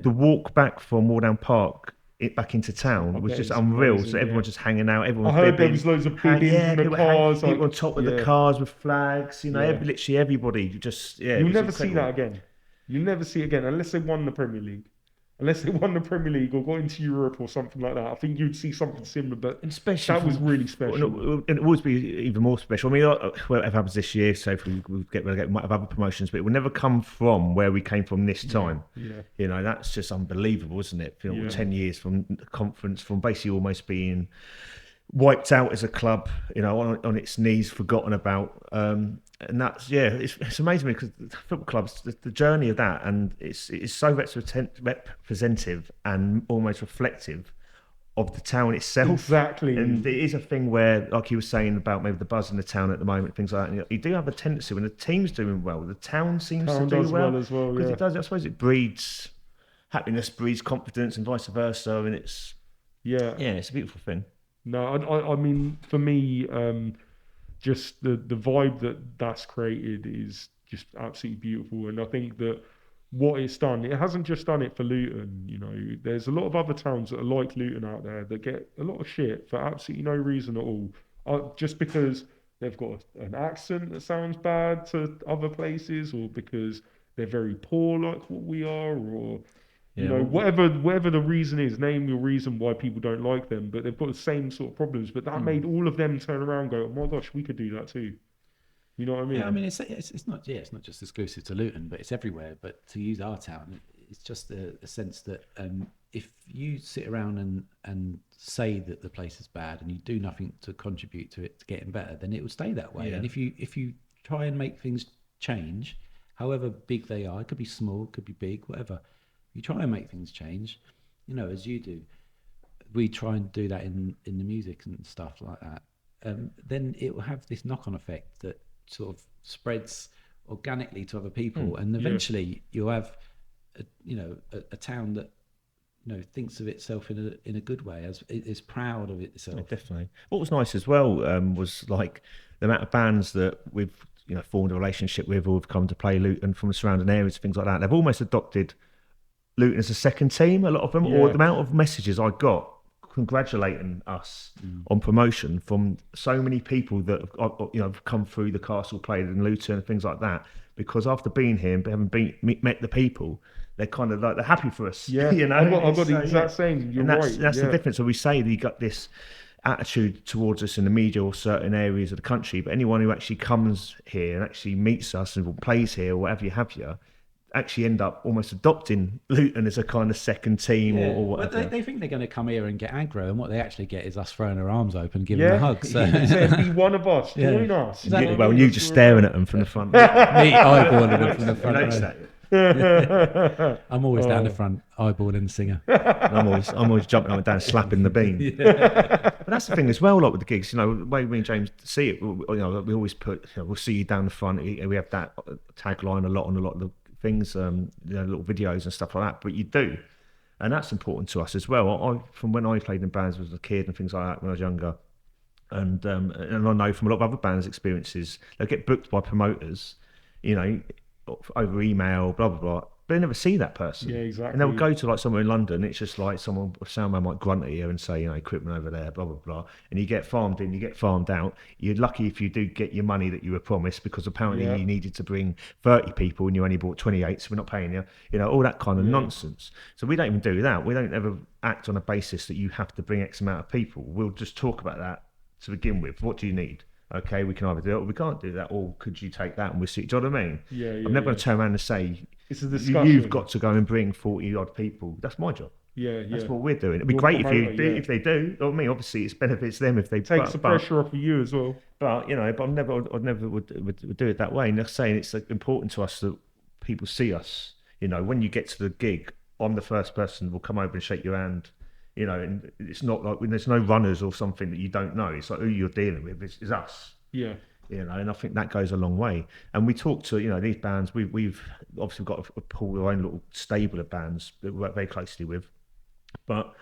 Speaker 2: the walk back from Wardown Park back into town was just unreal. Amazing, so everyone just hanging out. Everyone.
Speaker 1: I heard there was loads of bibbing in the cars,
Speaker 2: people on top of the cars with flags. Literally everybody just
Speaker 1: You'll never see that again. You'll never see it again unless they won the Premier League. Unless they won the Premier League or got into Europe or something like that. I think you'd see something similar, but that was really special.
Speaker 2: And it would be even more special. I mean, whatever happens this year, so if we get relegated, we might have other promotions, but it will never come from where we came from this time.
Speaker 1: Yeah.
Speaker 2: That's just unbelievable, isn't it? 10 years from the conference, from basically almost being wiped out as a club, on its knees, forgotten about. And that's it's amazing because the football clubs, the journey of that, and it's so representative and almost reflective of the town itself.
Speaker 1: Exactly.
Speaker 2: And it is a thing where, like you were saying about maybe the buzz in the town at the moment, things like that. And you do have a tendency when the team's doing well, the town seems to do well
Speaker 1: as well.
Speaker 2: Because it does. I suppose it breeds happiness, breeds confidence, and vice versa. And it's it's a beautiful thing.
Speaker 1: No, I mean, for me, just the vibe that's created is just absolutely beautiful. And I think that what it's done, it hasn't just done it for Luton. There's a lot of other towns that are like Luton out there that get a lot of shit for absolutely no reason at all. Just because they've got an accent that sounds bad to other places, or because they're very poor like what we are, or... whatever the reason is, name your reason why people don't like them, but they've got the same sort of problems. But that made all of them turn around and go, oh my gosh, we could do that too. You know what I mean?
Speaker 3: Yeah, I mean, it's not just exclusive to Luton, but it's everywhere. But to use our town, it's just a sense that if you sit around and say that the place is bad and you do nothing to contribute to it to getting better, then it will stay that way. Yeah. And if you try and make things change, however big they are, it could be small, it could be big, whatever. You try and make things change, as you do. We try and do that in the music and stuff like that. Then it will have this knock-on effect that sort of spreads organically to other people, and eventually you'll have, a town that thinks of itself in a good way, as is proud of itself.
Speaker 2: Yeah, definitely. What was nice as well was like the amount of bands that we've formed a relationship with, or have come to play Luton from the surrounding areas, things like that. They've almost adopted Luton as a second team, a lot of them, or the amount of messages I got congratulating us on promotion from so many people that have come through the castle, played in Luton and things like that, because after being here and having met the people, they're kind of like, they're happy for us.
Speaker 1: I've got the exact same. You're right.
Speaker 2: That's the difference. So we say that you got this attitude towards us in the media or certain areas of the country, but anyone who actually comes here and actually meets us and plays here or whatever you have here, actually end up almost adopting Luton as a kind of second team or whatever.
Speaker 3: But they think they're going to come here and get aggro, and what they actually get is us throwing our arms open, giving them a hug. So
Speaker 1: be one of us, join us.
Speaker 2: You just staring at them from the front.
Speaker 3: Me eyeballing them from the front. I'm always down the front, eyeballing the singer.
Speaker 2: I'm always jumping up and down, slapping the bean. But that's the thing as well, like with the gigs, the way me and James see it, we always put, we'll see you down the front. We have that tagline a lot on a lot of the things, little videos and stuff like that. But you do, and that's important to us as well. From when I played in bands as a kid and things like that when I was younger, and I know from a lot of other bands' experiences, they'll get booked by promoters, over email, blah blah blah. But they never see that person.
Speaker 1: Yeah, exactly.
Speaker 2: And they'll go to like somewhere in London. It's just like a soundman might grunt at you and say, equipment over there, blah blah blah. And you get farmed in, you get farmed out. You're lucky if you do get your money that you were promised, because apparently you needed to bring 30 people and you only brought 28, so we're not paying you. All that kind of nonsense. So we don't even do that. We don't ever act on a basis that you have to bring X amount of people. We'll just talk about that to begin with. What do you need? Okay, we can either do it or we can't do that, or could you take that and we'll see. Do you know what I mean?
Speaker 1: Yeah.
Speaker 2: I'm never going to turn around and say,
Speaker 1: it's a discussion.
Speaker 2: You've got to go and bring 40 odd people. That's my job.
Speaker 1: Yeah.
Speaker 2: That's what we're doing. It'd be great if they do. You know what I mean? Obviously, it benefits them if they
Speaker 1: takes the pressure off of you as well.
Speaker 2: But but I never would do it that way. And they're saying it's important to us that people see us. When you get to the gig, I'm the first person who will come over and shake your hand. And it's not like when there's no runners or something that you don't know. It's like who you're dealing with is us.
Speaker 1: Yeah.
Speaker 2: And I think that goes a long way. And we talk to, these bands, we've obviously got a pool, our own little stable of bands that we work very closely with. But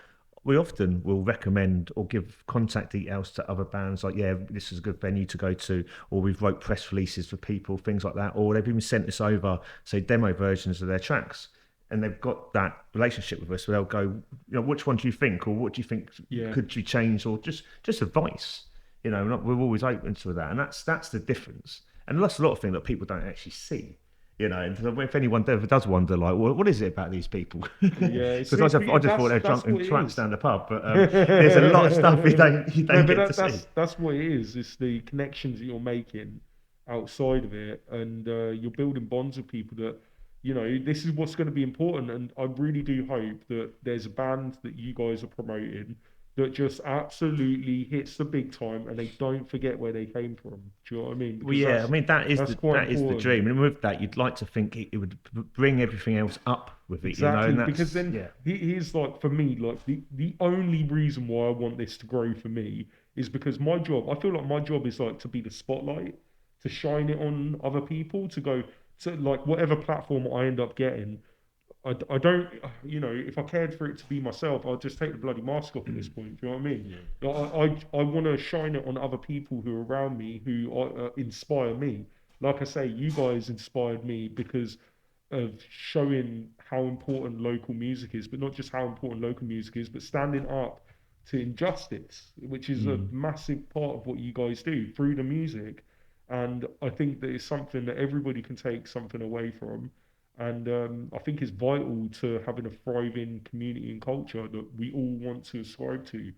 Speaker 2: we often will recommend or give contact details to other bands, like, this is a good venue to go to, or we've wrote press releases for people, things like that, or they've even sent us over, say, demo versions of their tracks. And they've got that relationship with us, where they'll go, which one do you think, or what do you think could be changed, or just advice. We're always open to that, and that's the difference. And that's a lot of things that people don't actually see. And if anyone ever does wonder, like, what is it about these people?
Speaker 1: Yeah,
Speaker 2: because I just thought they're drunk and tramps down the pub, but there's a lot of stuff you don't get to see.
Speaker 1: That's what it is. It's the connections that you're making outside of it, and you're building bonds with people that. This is what's going to be important, and I really do hope that there's a band that you guys are promoting that just absolutely hits the big time, and they don't forget where they came from. Do you know what I mean?
Speaker 2: Because that is the dream, and with that, you'd like to think it would bring everything else up with it.
Speaker 1: Exactly, because then here's like for me, like the only reason why I want this to grow for me is because my job. I feel like my job is like to be the spotlight, to shine it on other people, to go. So like whatever platform I end up getting, I don't, if I cared for it to be myself, I'd just take the bloody mask off at this point. Do you know what I mean? Yeah. I want to shine it on other people who are around me, who inspire me. Like I say, you guys inspired me because of showing how important local music is, but not just how important local music is, but standing up to injustice, which is a massive part of what you guys do through the music. And I think that it's something that everybody can take something away from. And I think it's vital to having a thriving community and culture that we all want to ascribe to.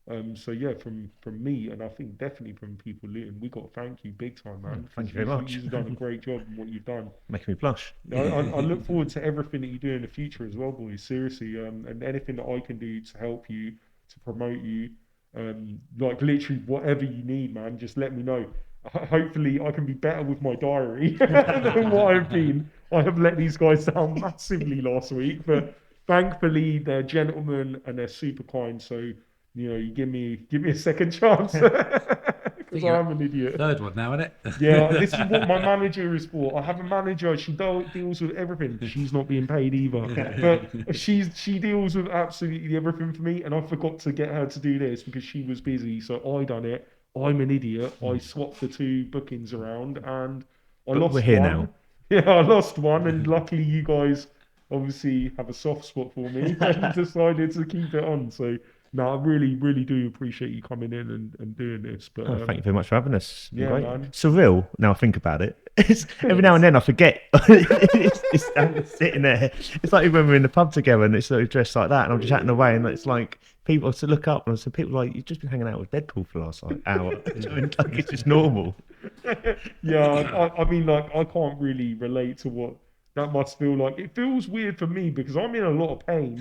Speaker 1: From me, and I think definitely from people Luton, we got to thank you big time, man.
Speaker 2: Thank you very much.
Speaker 1: You've done a great job in what you've done.
Speaker 2: Making me blush.
Speaker 1: I look forward to everything that you do in the future as well, boys. Seriously, and anything that I can do to help you, to promote you, like literally whatever you need, man, just let me know. Hopefully I can be better with my diary than what I've been. I have let these guys down massively last week, but thankfully they're gentlemen and they're super kind. So, you give me a second chance because I'm an idiot.
Speaker 3: Third one now, isn't it?
Speaker 1: Yeah, this is what my manager is for. I have a manager. She deals with everything. She's not being paid either, but she deals with absolutely everything for me. And I forgot to get her to do this because she was busy. So I done it. I'm an idiot. I swapped the two bookings around and lost
Speaker 2: we're here
Speaker 1: one.
Speaker 2: Now.
Speaker 1: Yeah, I lost one, and luckily you guys obviously have a soft spot for me and decided to keep it on. So, no, I really, really do appreciate you coming in and doing this. But
Speaker 2: thank you very much for having us.
Speaker 1: Yeah,
Speaker 2: great.
Speaker 1: man.
Speaker 2: Surreal. Now I think about it. Every now and then I forget. I'm sitting there. It's like when we're in the pub together and it's sort of dressed like that, and I'm just chatting away, and it's like people to look up and I said, people like, you've just been hanging out with Deadpool for the last hour. Like it's just normal.
Speaker 1: Yeah, I mean, like I can't really relate to what that must feel like. It feels weird for me because I'm in a lot of pain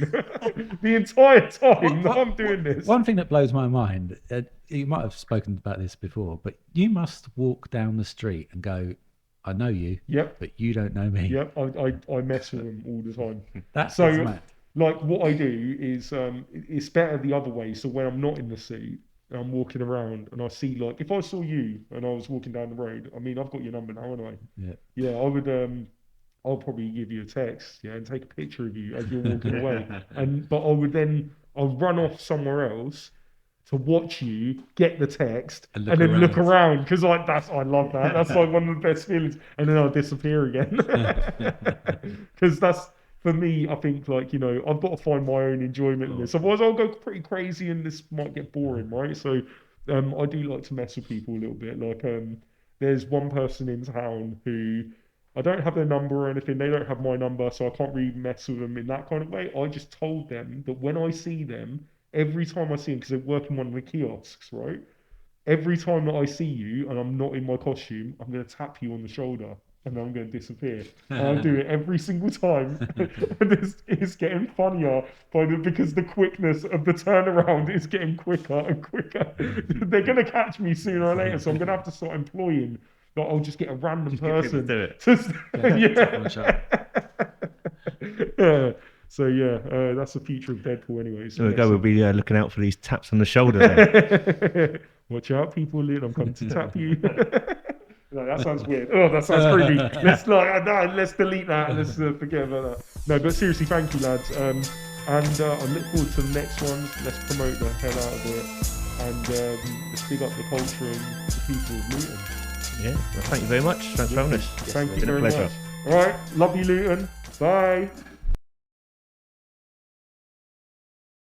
Speaker 1: the entire time that I'm doing this.
Speaker 3: One thing that blows my mind, you might have spoken about this before, but you must walk down the street and go, I know you,
Speaker 1: Yep.
Speaker 3: but you don't know me.
Speaker 1: Yep. I mess with them all the time.
Speaker 3: That's
Speaker 1: So,
Speaker 3: mad.
Speaker 1: like, what I do is, it's better the other way. So when I'm not in the suit, and I'm walking around, and I see, like, if I saw you and I was walking down the road, I mean, I've got your number now, anyway.
Speaker 3: Yeah.
Speaker 1: Yeah, I would. I'll probably give you a text, yeah, and take a picture of you as you're walking away. But I'll run off somewhere else to watch you get the text and then look around, because like I love that. That's like one of the best feelings. And then I'll disappear again, because that's, for me, I think, like, I've got to find my own enjoyment in this. Otherwise, I'll go pretty crazy and this might get boring, right? So, I do like to mess with people a little bit. Like, there's one person in town who I don't have their number or anything. They don't have my number, so I can't really mess with them in that kind of way. I just told them that when I see them, every time I see them, because they work in one of the kiosks, right? Every time that I see you and I'm not in my costume, I'm going to tap you on the shoulder and then I'm going to disappear. And I'll do it every single time. And it's getting funnier because the quickness of the turnaround is getting quicker and quicker. They're going to catch me sooner or later, so I'm going to have to start employing. Like, I'll just get a random person.
Speaker 2: Do it.
Speaker 1: Yeah. So yeah, that's the future of Deadpool anyway. So
Speaker 2: there we go. We'll be looking out for these taps on the shoulder then.
Speaker 1: Watch out, people! I'm coming to tap you. No, that sounds weird. Oh, that sounds creepy. Let's delete that. Let's forget about that. No, but seriously, thank you, lads. And I look forward to the next ones. Let's promote the hell out of it, and let's big up the culture and the people of Luton.
Speaker 2: Yeah. Well, thank you very much. Thanks for having us.
Speaker 1: Thank you
Speaker 2: It's been a
Speaker 1: very
Speaker 2: pleasure.
Speaker 1: much. All right, love you, Luton. Bye.